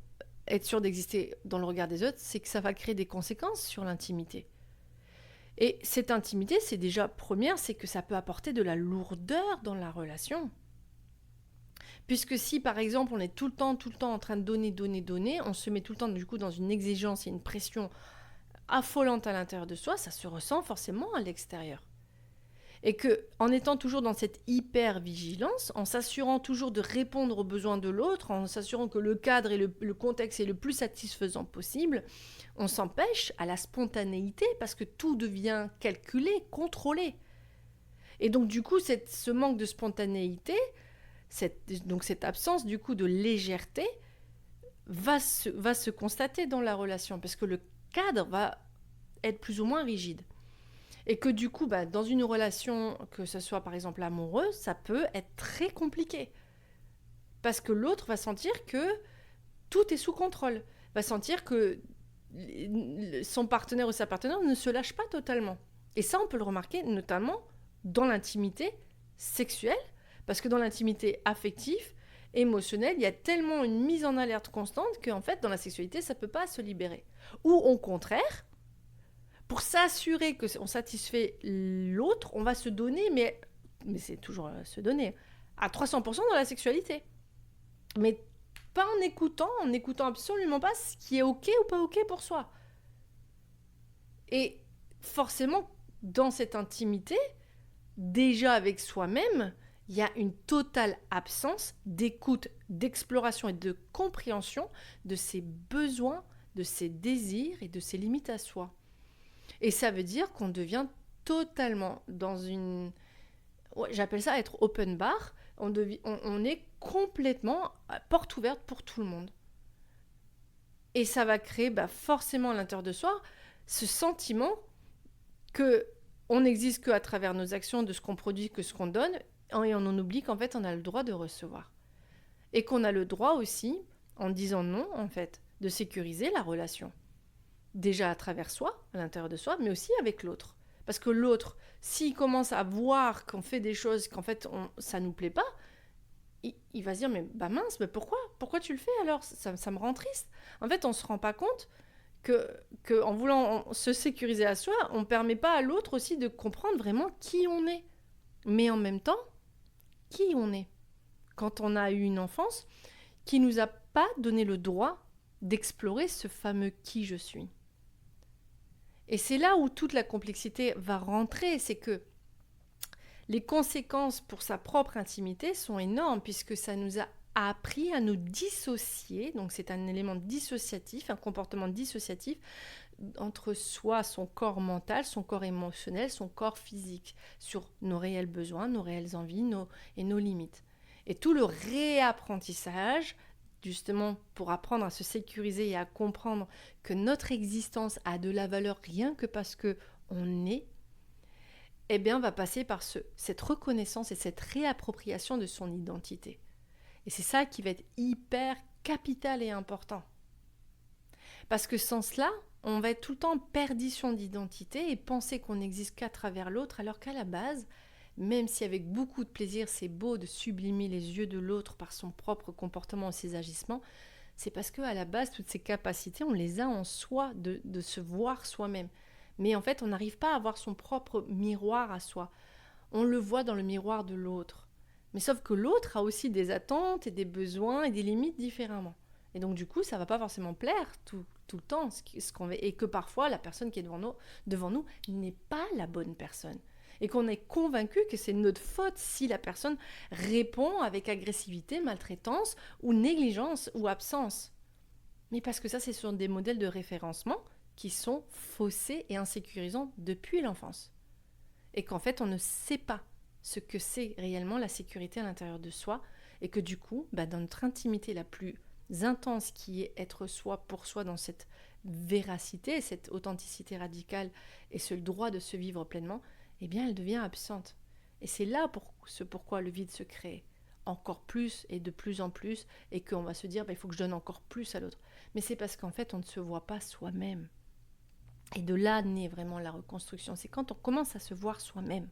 être sûr d'exister dans le regard des autres, c'est que ça va créer des conséquences sur l'intimité. Et cette intimité, c'est déjà première, c'est que ça peut apporter de la lourdeur dans la relation. Puisque si, par exemple, on est tout le temps en train de donner, on se met tout le temps, du coup, dans une exigence et une pression affolante à l'intérieur de soi, ça se ressent forcément à l'extérieur. Et qu'en étant toujours dans cette hyper-vigilance, en s'assurant toujours de répondre aux besoins de l'autre, en s'assurant que le cadre et le contexte est le plus satisfaisant possible, on s'empêche à la spontanéité parce que tout devient calculé, contrôlé. Et donc du coup, ce manque de spontanéité, cette absence du coup de légèreté, va se constater dans la relation parce que le cadre va être plus ou moins rigide. Et que du coup, dans une relation, que ce soit par exemple amoureuse, ça peut être très compliqué. Parce que l'autre va sentir que tout est sous contrôle. Va sentir que son partenaire ou sa partenaire ne se lâche pas totalement. Et ça, on peut le remarquer notamment dans l'intimité sexuelle, parce que dans l'intimité affective, émotionnelle, il y a tellement une mise en alerte constante qu'en fait, dans la sexualité, ça ne peut pas se libérer. Ou au contraire, pour s'assurer qu'on satisfait l'autre, on va se donner, mais c'est toujours se donner, à 300% dans la sexualité. Mais pas en écoutant absolument pas ce qui est ok ou pas ok pour soi. Et forcément, dans cette intimité, déjà avec soi-même, il y a une totale absence d'écoute, d'exploration et de compréhension de ses besoins, de ses désirs et de ses limites à soi. Et ça veut dire qu'on devient totalement dans une... Ouais, j'appelle ça être open bar. On est complètement à porte ouverte pour tout le monde. Et ça va créer forcément à l'intérieur de soi ce sentiment que on n'existe qu'à travers nos actions, de ce qu'on produit, que ce qu'on donne, et on en oublie qu'en fait on a le droit de recevoir. Et qu'on a le droit aussi, en disant non, en fait, de sécuriser la relation. Déjà à travers soi, à l'intérieur de soi, mais aussi avec l'autre. Parce que l'autre, s'il commence à voir qu'on fait des choses qu'en fait ça nous plaît pas, il va se dire mais mince, mais pourquoi tu le fais alors, ça me rend triste. En fait, on se rend pas compte que en voulant se sécuriser à soi, on permet pas à l'autre aussi de comprendre vraiment qui on est. Mais en même temps, qui on est. Quand on a eu une enfance qui nous a pas donné le droit d'explorer ce fameux qui je suis. Et c'est là où toute la complexité va rentrer, c'est que les conséquences pour sa propre intimité sont énormes puisque ça nous a appris à nous dissocier, donc c'est un élément dissociatif, un comportement dissociatif entre soi, son corps mental, son corps émotionnel, son corps physique, sur nos réels besoins, nos réelles envies et nos limites. Et tout le réapprentissage, justement pour apprendre à se sécuriser et à comprendre que notre existence a de la valeur rien que parce qu'on est, eh bien, va passer par cette reconnaissance et cette réappropriation de son identité. Et c'est ça qui va être hyper capital et important. Parce que sans cela, on va être tout le temps en perdition d'identité et penser qu'on n'existe qu'à travers l'autre, alors qu'à la base, même si avec beaucoup de plaisir, c'est beau de sublimer les yeux de l'autre par son propre comportement et ses agissements, c'est parce qu'à la base, toutes ces capacités, on les a en soi de se voir soi-même. Mais en fait, on n'arrive pas à avoir son propre miroir à soi. On le voit dans le miroir de l'autre. Mais sauf que l'autre a aussi des attentes et des besoins et des limites différemment. Et donc du coup, ça ne va pas forcément plaire tout le temps. Et que parfois, la personne qui est devant nous n'est pas la bonne personne. Et qu'on est convaincu que c'est notre faute si la personne répond avec agressivité, maltraitance ou négligence ou absence. Mais parce que ça, c'est sur des modèles de référencement qui sont faussés et insécurisants depuis l'enfance. Et qu'en fait, on ne sait pas ce que c'est réellement la sécurité à l'intérieur de soi, et que du coup, dans notre intimité la plus intense qui est être soi pour soi dans cette véracité, cette authenticité radicale et ce droit de se vivre pleinement, eh bien elle devient absente. Et c'est là pourquoi le vide se crée encore plus et de plus en plus, et qu'on va se dire il faut que je donne encore plus à l'autre. Mais c'est parce qu'en fait on ne se voit pas soi-même. Et de là naît vraiment la reconstruction. C'est quand on commence à se voir soi-même.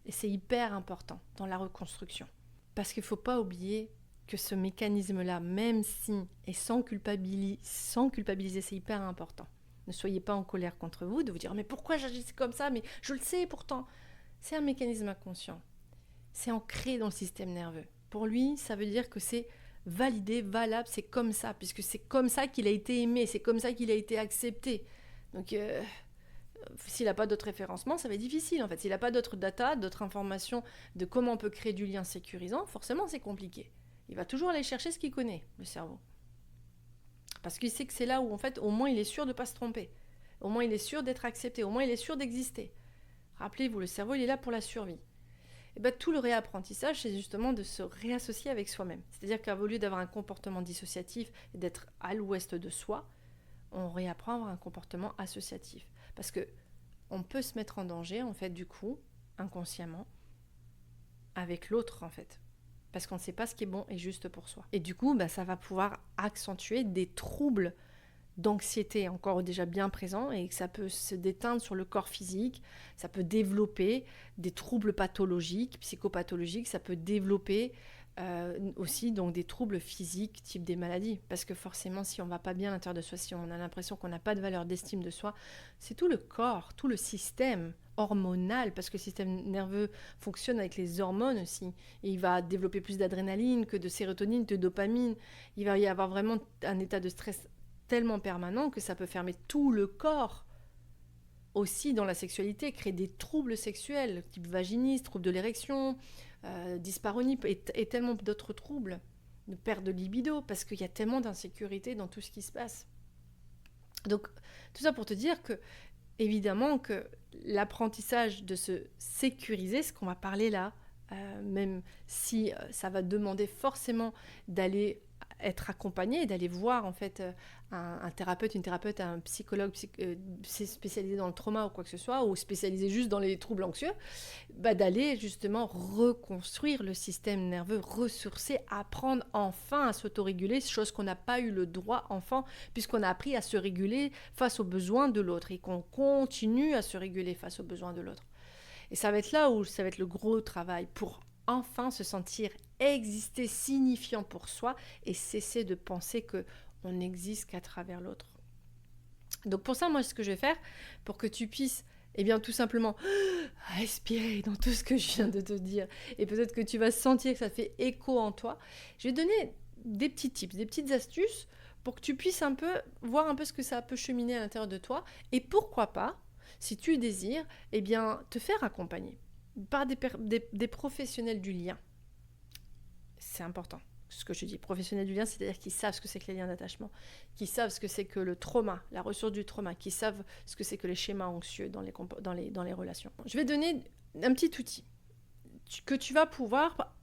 Et c'est hyper important dans la reconstruction. Parce qu'il ne faut pas oublier que ce mécanisme-là, même si, et sans culpabiliser, c'est hyper important. Ne soyez pas en colère contre vous, de vous dire « mais pourquoi j'agis comme ça ? Mais je le sais pourtant !» C'est un mécanisme inconscient. C'est ancré dans le système nerveux. Pour lui, ça veut dire que c'est validé, valable, c'est comme ça, puisque c'est comme ça qu'il a été aimé, c'est comme ça qu'il a été accepté. Donc, s'il n'a pas d'autres référencements, ça va être difficile en fait. S'il n'a pas d'autres data, d'autres informations de comment on peut créer du lien sécurisant, forcément c'est compliqué. Il va toujours aller chercher ce qu'il connaît, le cerveau. Parce qu'il sait que c'est là où en fait, au moins il est sûr de ne pas se tromper. Au moins il est sûr d'être accepté, au moins il est sûr d'exister. Rappelez-vous, le cerveau il est là pour la survie. Et tout le réapprentissage, c'est justement de se réassocier avec soi-même. C'est-à-dire qu'au lieu d'avoir un comportement dissociatif et d'être à l'ouest de soi, on réapprend à avoir un comportement associatif. Parce que on peut se mettre en danger, en fait, du coup, inconsciemment, avec l'autre, en fait. Parce qu'on ne sait pas ce qui est bon et juste pour soi. Et du coup, ça va pouvoir accentuer des troubles d'anxiété encore déjà bien présent et que ça peut se déteindre sur le corps physique, ça peut développer des troubles pathologiques, psychopathologiques, ça peut développer aussi donc des troubles physiques type des maladies. Parce que forcément, si on ne va pas bien à l'intérieur de soi, si on a l'impression qu'on n'a pas de valeur d'estime de soi, c'est tout le corps, tout le système hormonal, parce que le système nerveux fonctionne avec les hormones aussi. Et il va développer plus d'adrénaline que de sérotonine, de dopamine. Il va y avoir vraiment un état de stress tellement permanent que ça peut fermer tout le corps. Aussi dans la sexualité, créer des troubles sexuels, type vaginisme, troubles de l'érection, dyspareunie et tellement d'autres troubles, de perte de libido, parce qu'il y a tellement d'insécurité dans tout ce qui se passe. Donc, tout ça pour te dire que, évidemment, que l'apprentissage de se sécuriser, ce qu'on va parler là, même si ça va demander forcément d'aller être accompagné, d'aller voir en fait un thérapeute, une thérapeute, un psychologue spécialisé dans le trauma ou quoi que ce soit, ou spécialisé juste dans les troubles anxieux, d'aller justement reconstruire le système nerveux, ressourcer, apprendre enfin à s'autoréguler, chose qu'on n'a pas eu le droit enfant, puisqu'on a appris à se réguler face aux besoins de l'autre et qu'on continue à se réguler face aux besoins de l'autre. Et ça va être là où ça va être le gros travail pour enfin se sentir exister, signifiant pour soi et cesser de penser qu'on n'existe qu'à travers l'autre. Donc pour ça, moi, ce que je vais faire, pour que tu puisses, tout simplement respirer dans tout ce que je viens de te dire, et peut-être que tu vas sentir que ça fait écho en toi, je vais donner des petits tips, des petites astuces pour que tu puisses un peu voir un peu ce que ça peut cheminer à l'intérieur de toi, et pourquoi pas, si tu désires, te faire accompagner par des professionnels du lien. C'est important, ce que je dis. Professionnels du lien, c'est-à-dire qu'ils savent ce que c'est que les liens d'attachement, qui savent ce que c'est que le trauma, la ressource du trauma, qui savent ce que c'est que les schémas anxieux dans les relations. Je vais donner un petit outil que tu vas pouvoir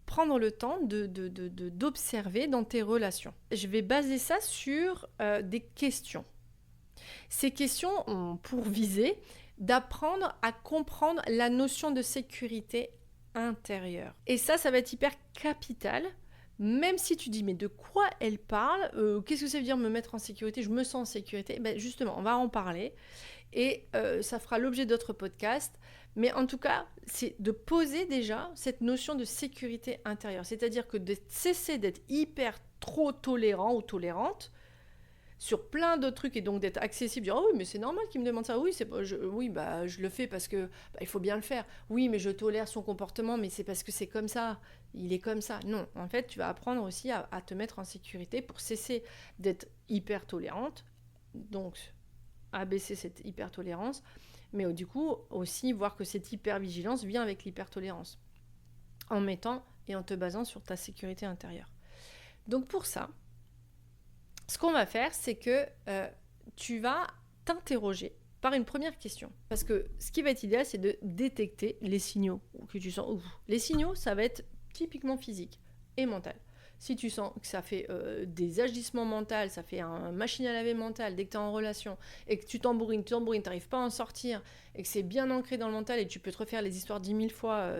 prendre le temps d'observer dans tes relations. Je vais baser ça sur des questions. Ces questions ont pour visée d'apprendre à comprendre la notion de sécurité intérieure. Et ça va être hyper capital, même si tu dis mais de quoi elle parle, qu'est-ce que ça veut dire me mettre en sécurité, je me sens en sécurité, justement on va en parler et ça fera l'objet d'autres podcasts, mais en tout cas c'est de poser déjà cette notion de sécurité intérieure, c'est-à-dire que de cesser d'être hyper trop tolérant ou tolérante sur plein d'autres trucs et donc d'être accessible, dire « Ah oui, mais c'est normal qu'il me demande ça. Oui, je le fais parce que il faut bien le faire. Oui, mais je tolère son comportement, mais c'est parce que c'est comme ça. Il est comme ça. » Non, en fait, tu vas apprendre aussi à te mettre en sécurité pour cesser d'être hyper tolérante, donc abaisser cette hyper tolérance, mais du coup aussi voir que cette hyper vigilance vient avec l'hyper tolérance, en mettant et en te basant sur ta sécurité intérieure. Donc pour ça, ce qu'on va faire, c'est que tu vas t'interroger par une première question. Parce que ce qui va être idéal, c'est de détecter les signaux que tu sens. Les signaux, ça va être typiquement physique et mental. Si tu sens que ça fait des agissements mentaux, ça fait un machine à laver mental dès que tu es en relation et que tu t'embourrines, tu n'arrives pas à en sortir et que c'est bien ancré dans le mental et tu peux te refaire les histoires 10 000 fois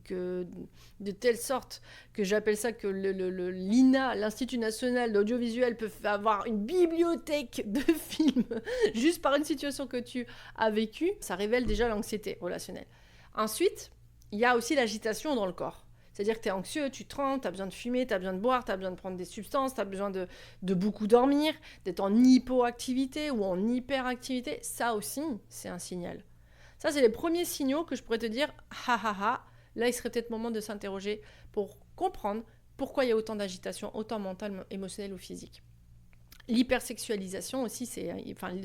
de telle sorte que j'appelle ça que l'INA, l'Institut National d'Audiovisuel, peut avoir une bibliothèque de films juste par une situation que tu as vécue. Ça révèle déjà l'anxiété relationnelle. Ensuite, il y a aussi l'agitation dans le corps. C'est-à-dire que tu es anxieux, tu trembles, tu as besoin de fumer, tu as besoin de boire, tu as besoin de prendre des substances, tu as besoin de beaucoup dormir, d'être en hypoactivité ou en hyperactivité. Ça aussi, c'est un signal. Ça, c'est les premiers signaux que je pourrais te dire, là, il serait peut-être moment de s'interroger pour comprendre pourquoi il y a autant d'agitation, autant mentale, émotionnelle ou physique. L'hypersexualisation aussi,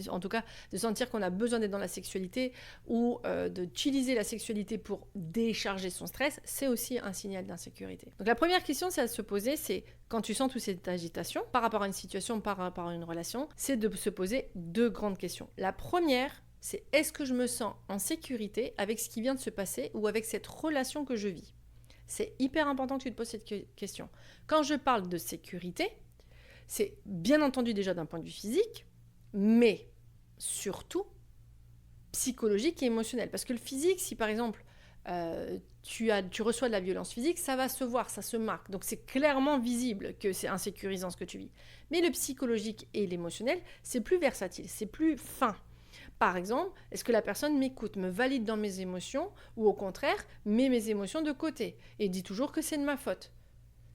en tout cas, de sentir qu'on a besoin d'être dans la sexualité ou d'utiliser la sexualité pour décharger son stress, c'est aussi un signal d'insécurité. Donc la première question, c'est à se poser, c'est quand tu sens toute cette agitation par rapport à une situation, par rapport à une relation, c'est de se poser deux grandes questions. La première, c'est est-ce que je me sens en sécurité avec ce qui vient de se passer ou avec cette relation que je vis ? C'est hyper important que tu te poses cette question. Quand je parle de sécurité, c'est bien entendu déjà d'un point de vue physique, mais surtout psychologique et émotionnel. Parce que le physique, si par exemple, tu reçois de la violence physique, ça va se voir, ça se marque. Donc c'est clairement visible que c'est insécurisant ce que tu vis. Mais le psychologique et l'émotionnel, c'est plus versatile, c'est plus fin. Par exemple, est-ce que la personne m'écoute, me valide dans mes émotions, ou au contraire, met mes émotions de côté et dit toujours que c'est de ma faute?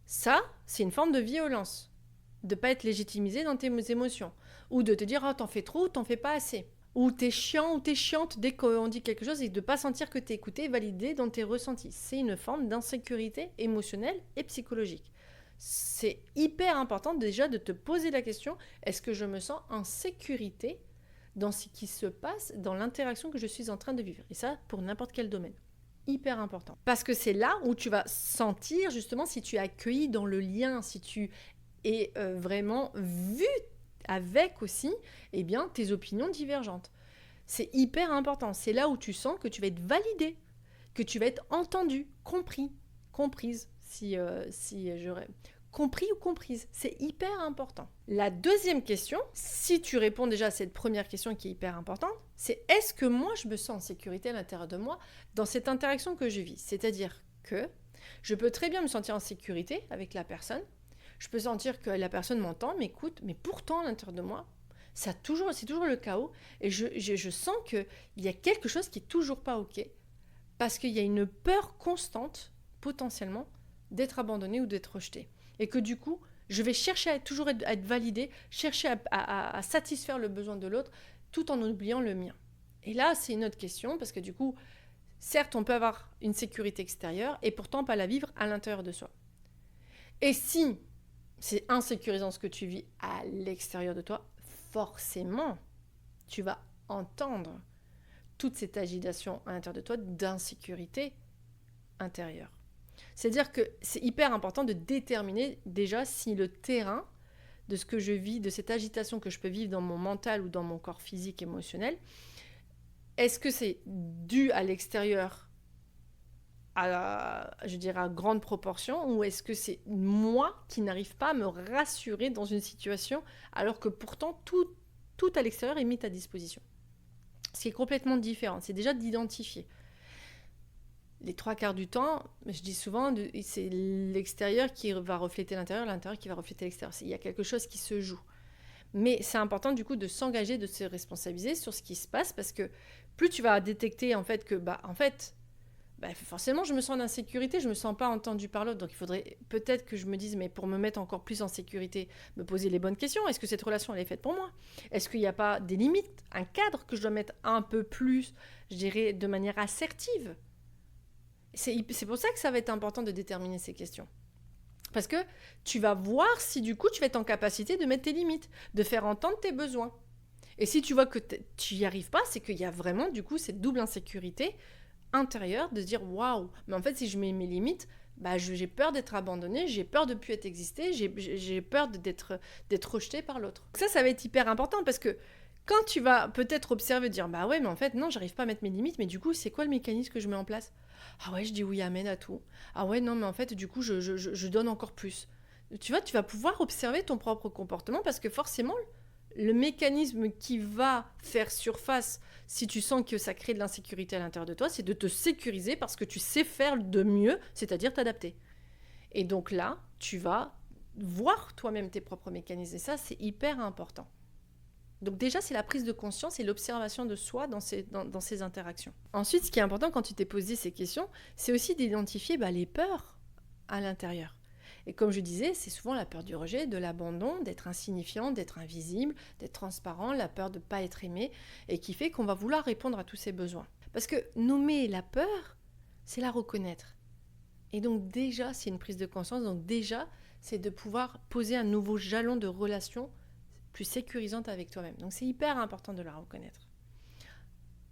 Ça, c'est une forme de violence. De ne pas être légitimisé dans tes émotions. Ou de te dire, oh, t'en fais trop, ou t'en fais pas assez. Ou t'es chiant ou t'es chiante dès qu'on dit quelque chose et de ne pas sentir que t'es écouté et validé dans tes ressentis. C'est une forme d'insécurité émotionnelle et psychologique. C'est hyper important déjà de te poser la question, est-ce que je me sens en sécurité dans ce qui se passe, dans l'interaction que je suis en train de vivre? Et ça, pour n'importe quel domaine. Hyper important. Parce que c'est là où tu vas sentir justement si tu es accueilli dans le lien, si tu es vraiment vu avec aussi tes opinions divergentes. C'est hyper important. C'est là où tu sens que tu vas être validé, que tu vas être entendu, compris, comprise, compris ou comprise. C'est hyper important. La deuxième question, si tu réponds déjà à cette première question qui est hyper importante, c'est est-ce que moi je me sens en sécurité à l'intérieur de moi dans cette interaction que je vis? C'est-à-dire que je peux très bien me sentir en sécurité avec la personne, je peux sentir que la personne m'entend, m'écoute, mais pourtant à l'intérieur de moi, c'est toujours le chaos et je sens qu'il y a quelque chose qui est toujours pas OK parce qu'il y a une peur constante, potentiellement, d'être abandonné ou d'être rejeté. Et que du coup, je vais chercher à toujours être validé, chercher à satisfaire le besoin de l'autre tout en oubliant le mien. Et là, c'est une autre question parce que du coup, certes, on peut avoir une sécurité extérieure et pourtant pas la vivre à l'intérieur de soi. Et si c'est insécurisant ce que tu vis à l'extérieur de toi, forcément, tu vas entendre toute cette agitation à l'intérieur de toi d'insécurité intérieure. C'est-à-dire que c'est hyper important de déterminer déjà si le terrain de ce que je vis, de cette agitation que je peux vivre dans mon mental ou dans mon corps physique, émotionnel, est-ce que c'est dû à l'extérieur à grande proportion, ou est-ce que c'est moi qui n'arrive pas à me rassurer dans une situation alors que pourtant tout à l'extérieur est mis à disposition? Ce qui est complètement différent, c'est déjà d'identifier. Les 3/4 du temps, je dis souvent, c'est l'extérieur qui va refléter l'intérieur, l'intérieur qui va refléter l'extérieur. Il y a quelque chose qui se joue. Mais c'est important du coup de s'engager, de se responsabiliser sur ce qui se passe, parce que plus tu vas détecter en fait que forcément je me sens en insécurité, je me sens pas entendue par l'autre, donc il faudrait peut-être que je me dise, mais pour me mettre encore plus en sécurité, me poser les bonnes questions. Est-ce que cette relation elle est faite pour moi? Est-ce qu'il n'y a pas des limites, un cadre que je dois mettre un peu plus, je dirais, de manière assertive? C'est pour ça que ça va être important de déterminer ces questions. Parce que tu vas voir si du coup tu vas être en capacité de mettre tes limites, de faire entendre tes besoins. Et si tu vois que tu n'y arrives pas, c'est qu'il y a vraiment du coup cette double insécurité intérieure de se dire waouh, mais en fait si je mets mes limites, j'ai peur d'être abandonnée, j'ai peur de ne plus être existée, j'ai peur d'être rejetée par l'autre. Ça va être hyper important parce que quand tu vas peut-être observer, dire bah ouais mais en fait non j'arrive pas à mettre mes limites, mais du coup c'est quoi le mécanisme que je mets en place? Ah ouais, je dis oui, amen à tout. Ah ouais, non, mais en fait, du coup, je donne encore plus. Tu vois, tu vas pouvoir observer ton propre comportement parce que forcément, le mécanisme qui va faire surface si tu sens que ça crée de l'insécurité à l'intérieur de toi, c'est de te sécuriser parce que tu sais faire de mieux, c'est-à-dire t'adapter. Et donc là, tu vas voir toi-même tes propres mécanismes. Et ça, c'est hyper important. Donc déjà, c'est la prise de conscience et l'observation de soi dans ces interactions. Ensuite, ce qui est important quand tu t'es posé ces questions, c'est aussi d'identifier les peurs à l'intérieur. Et comme je disais, c'est souvent la peur du rejet, de l'abandon, d'être insignifiant, d'être invisible, d'être transparent, la peur de ne pas être aimé, et qui fait qu'on va vouloir répondre à tous ces besoins. Parce que nommer la peur, c'est la reconnaître. Et donc déjà, c'est une prise de conscience, donc déjà, c'est de pouvoir poser un nouveau jalon de relation plus sécurisante avec toi-même. Donc c'est hyper important de la reconnaître.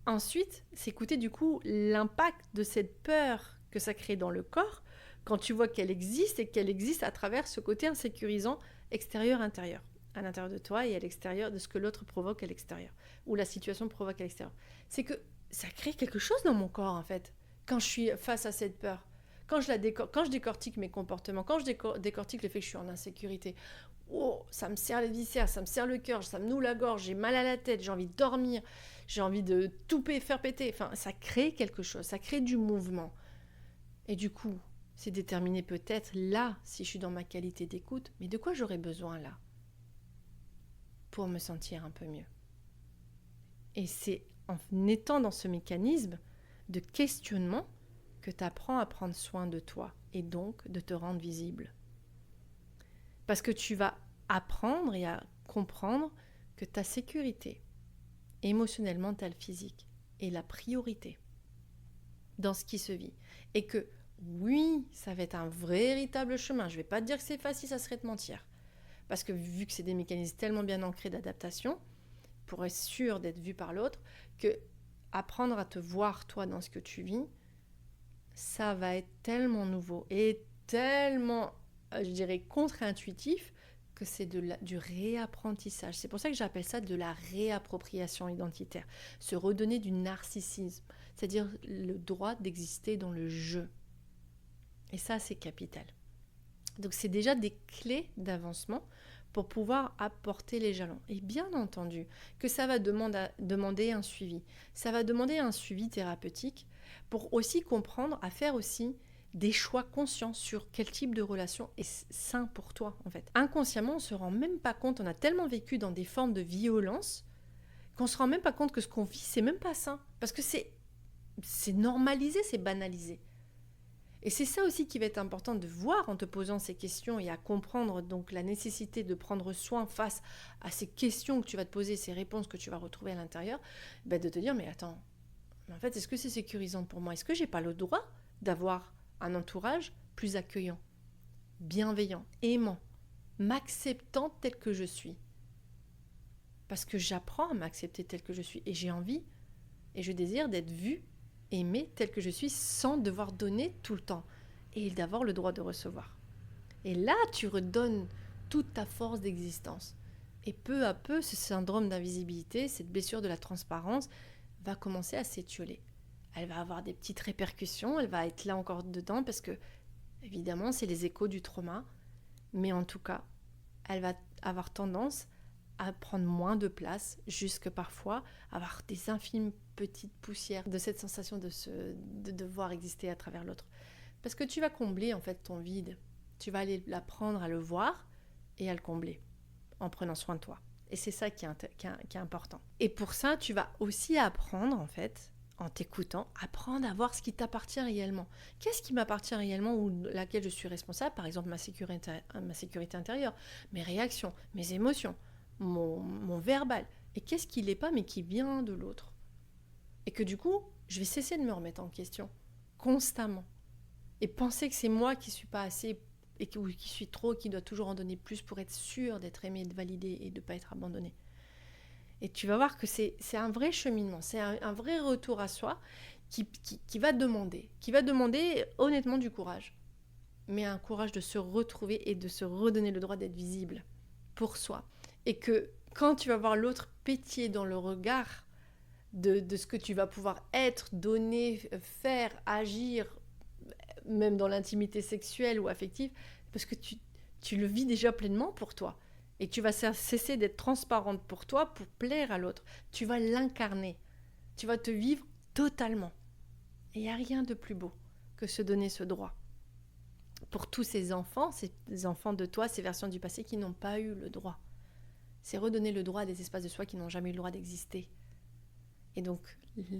Ensuite, c'est écouter du coup l'impact de cette peur que ça crée dans le corps quand tu vois qu'elle existe et qu'elle existe à travers ce côté insécurisant extérieur-intérieur, à l'intérieur de toi et à l'extérieur de ce que l'autre provoque à l'extérieur, ou la situation provoque à l'extérieur. C'est que ça crée quelque chose dans mon corps en fait, quand je suis face à cette peur. Quand je décortique mes comportements, quand je décortique le fait que je suis en insécurité, oh, ça me serre les viscères, ça me serre le cœur, ça me noue la gorge, j'ai mal à la tête, j'ai envie de dormir, j'ai envie de tout faire péter. Enfin, ça crée quelque chose, ça crée du mouvement. Et du coup, c'est déterminé peut-être là, si je suis dans ma qualité d'écoute, mais de quoi j'aurais besoin là pour me sentir un peu mieux. Et c'est en étant dans ce mécanisme de questionnement que tu apprends à prendre soin de toi et donc de te rendre visible. Parce que tu vas apprendre et à comprendre que ta sécurité émotionnelle, mentale, physique est la priorité dans ce qui se vit. Et que oui, ça va être un véritable chemin. Je ne vais pas te dire que c'est facile, ça serait te mentir. Parce que vu que c'est des mécanismes tellement bien ancrés d'adaptation, pour être sûr d'être vu par l'autre, que apprendre à te voir toi dans ce que tu vis, ça va être tellement nouveau et tellement, je dirais, contre-intuitif que c'est du réapprentissage. C'est pour ça que j'appelle ça de la réappropriation identitaire. Se redonner du narcissisme, c'est-à-dire le droit d'exister dans le jeu. Et ça, c'est capital. Donc c'est déjà des clés d'avancement pour pouvoir apporter les jalons. Et bien entendu que ça va demander un suivi. Ça va demander un suivi thérapeutique pour aussi comprendre, à faire aussi des choix conscients sur quel type de relation est sain pour toi en fait. Inconsciemment, on ne se rend même pas compte, on a tellement vécu dans des formes de violence qu'on ne se rend même pas compte que ce qu'on vit, c'est même pas sain. Parce que c'est normalisé, c'est banalisé. Et c'est ça aussi qui va être important de voir en te posant ces questions et à comprendre donc la nécessité de prendre soin face à ces questions que tu vas te poser, ces réponses que tu vas retrouver à l'intérieur, de te dire mais attends, en fait est-ce que c'est sécurisant pour moi? Est-ce que j'ai pas le droit d'avoir un entourage plus accueillant, bienveillant, aimant, m'acceptant tel que je suis? Parce que j'apprends à m'accepter tel que je suis et j'ai envie et je désire d'être vue, aimée telle que je suis sans devoir donner tout le temps et d'avoir le droit de recevoir. Et là, tu redonnes toute ta force d'existence. Et peu à peu, ce syndrome d'invisibilité, cette blessure de la transparence, va commencer à s'étioler. Elle va avoir des petites répercussions, elle va être là encore dedans parce que, évidemment, c'est les échos du trauma. Mais en tout cas, elle va avoir tendance à prendre moins de place, jusque parfois avoir des infimes petites poussières de cette sensation de devoir exister à travers l'autre. Parce que tu vas combler en fait ton vide. Tu vas aller l'apprendre à le voir et à le combler en prenant soin de toi. Et c'est ça qui est important. Et pour ça, tu vas aussi apprendre en fait, en t'écoutant, apprendre à voir ce qui t'appartient réellement. Qu'est-ce qui m'appartient réellement ou laquelle je suis responsable? Par exemple, ma sécurité intérieure, mes réactions, mes émotions, mon verbal. Et qu'est-ce qui l'est pas mais qui vient de l'autre? Et que du coup, je vais cesser de me remettre en question constamment. Et penser que c'est moi qui ne suis pas assez ou qui suis trop, qui doit toujours en donner plus pour être sûr d'être aimé, de valider et de ne pas être abandonné. Et tu vas voir que c'est un vrai cheminement, c'est un vrai retour à soi qui va demander honnêtement du courage. Mais un courage de se retrouver et de se redonner le droit d'être visible pour soi. Et que quand tu vas voir l'autre pétiller dans le regard de ce que tu vas pouvoir être, donner, faire, agir, même dans l'intimité sexuelle ou affective, parce que tu le vis déjà pleinement pour toi. Et tu vas cesser d'être transparente pour toi, pour plaire à l'autre. Tu vas l'incarner. Tu vas te vivre totalement. Et il n'y a rien de plus beau que se donner ce droit. Pour tous ces enfants de toi, ces versions du passé qui n'ont pas eu le droit. C'est redonner le droit à des espaces de soi qui n'ont jamais eu le droit d'exister. Et donc,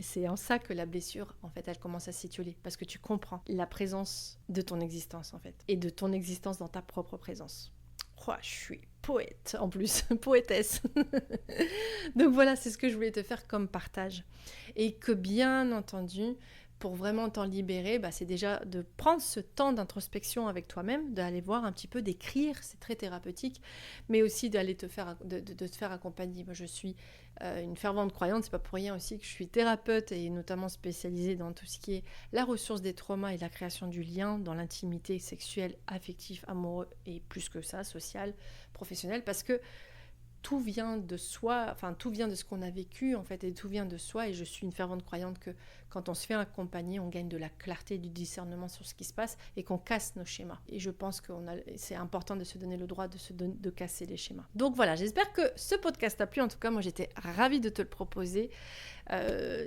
c'est en ça que la blessure, en fait, elle commence à s'étioler. Parce que tu comprends la présence de ton existence, en fait. Et de ton existence dans ta propre présence. Oh, je suis poète, en plus. Poétesse. Donc voilà, c'est ce que je voulais te faire comme partage. Et que, bien entendu, pour vraiment t'en libérer, c'est déjà de prendre ce temps d'introspection avec toi-même, d'aller voir un petit peu, d'écrire, c'est très thérapeutique, mais aussi d'aller te faire accompagner. Moi, je suis une fervente croyante, c'est pas pour rien aussi que je suis thérapeute et notamment spécialisée dans tout ce qui est la ressource des traumas et la création du lien dans l'intimité sexuelle, affective, amoureux et plus que ça, social, professionnel, parce que tout vient de soi, enfin tout vient de ce qu'on a vécu en fait, et tout vient de soi. Et je suis une fervente croyante que quand on se fait accompagner, on gagne de la clarté, du discernement sur ce qui se passe et qu'on casse nos schémas. Et je pense que c'est important de se donner le droit de casser les schémas. Donc voilà, j'espère que ce podcast t'a plu. En tout cas, moi j'étais ravie de te le proposer.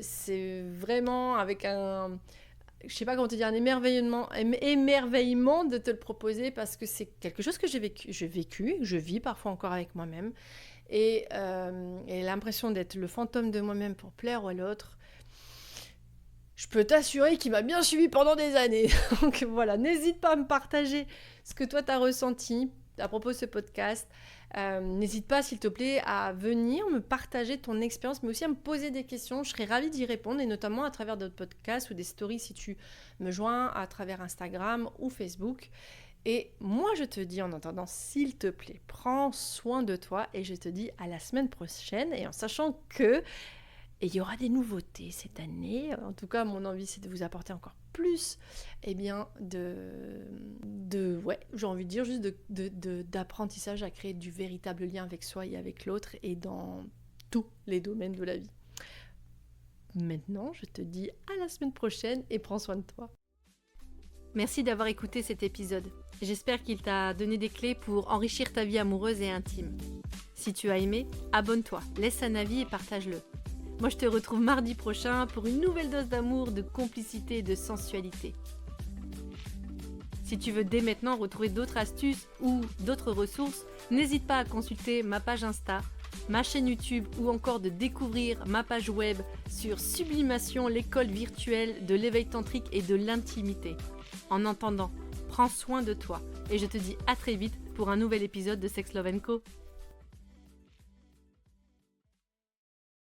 C'est vraiment avec je sais pas comment te dire, un émerveillement de te le proposer, parce que c'est quelque chose que j'ai vécu, je vis parfois encore avec moi-même, et l'impression d'être le fantôme de moi-même pour plaire à l'autre. Je peux t'assurer qu'il m'a bien suivi pendant des années. Donc voilà, n'hésite pas à me partager ce que toi t'as ressenti à propos de ce podcast. N'hésite pas, s'il te plaît, à venir me partager ton expérience, mais aussi à me poser des questions. Je serais ravie d'y répondre, et notamment à travers d'autres podcasts ou des stories si tu me joins à travers Instagram ou Facebook. Et moi, je te dis en attendant, s'il te plaît, prends soin de toi, et je te dis à la semaine prochaine, et en sachant que il y aura des nouveautés cette année. En tout cas, mon envie, c'est de vous apporter encore plus, j'ai envie de dire juste d'apprentissage à créer du véritable lien avec soi et avec l'autre, et dans tous les domaines de la vie. Maintenant, je te dis à la semaine prochaine et prends soin de toi. Merci d'avoir écouté cet épisode. J'espère qu'il t'a donné des clés pour enrichir ta vie amoureuse et intime. Si tu as aimé, abonne-toi, laisse un avis et partage-le. Moi, je te retrouve mardi prochain pour une nouvelle dose d'amour, de complicité et de sensualité. Si tu veux dès maintenant retrouver d'autres astuces ou d'autres ressources, n'hésite pas à consulter ma page Insta, ma chaîne YouTube, ou encore de découvrir ma page web sur Sublimation, l'école virtuelle de l'éveil tantrique et de l'intimité. En attendant, prends soin de toi et je te dis à très vite pour un nouvel épisode de Sex, Love & Co.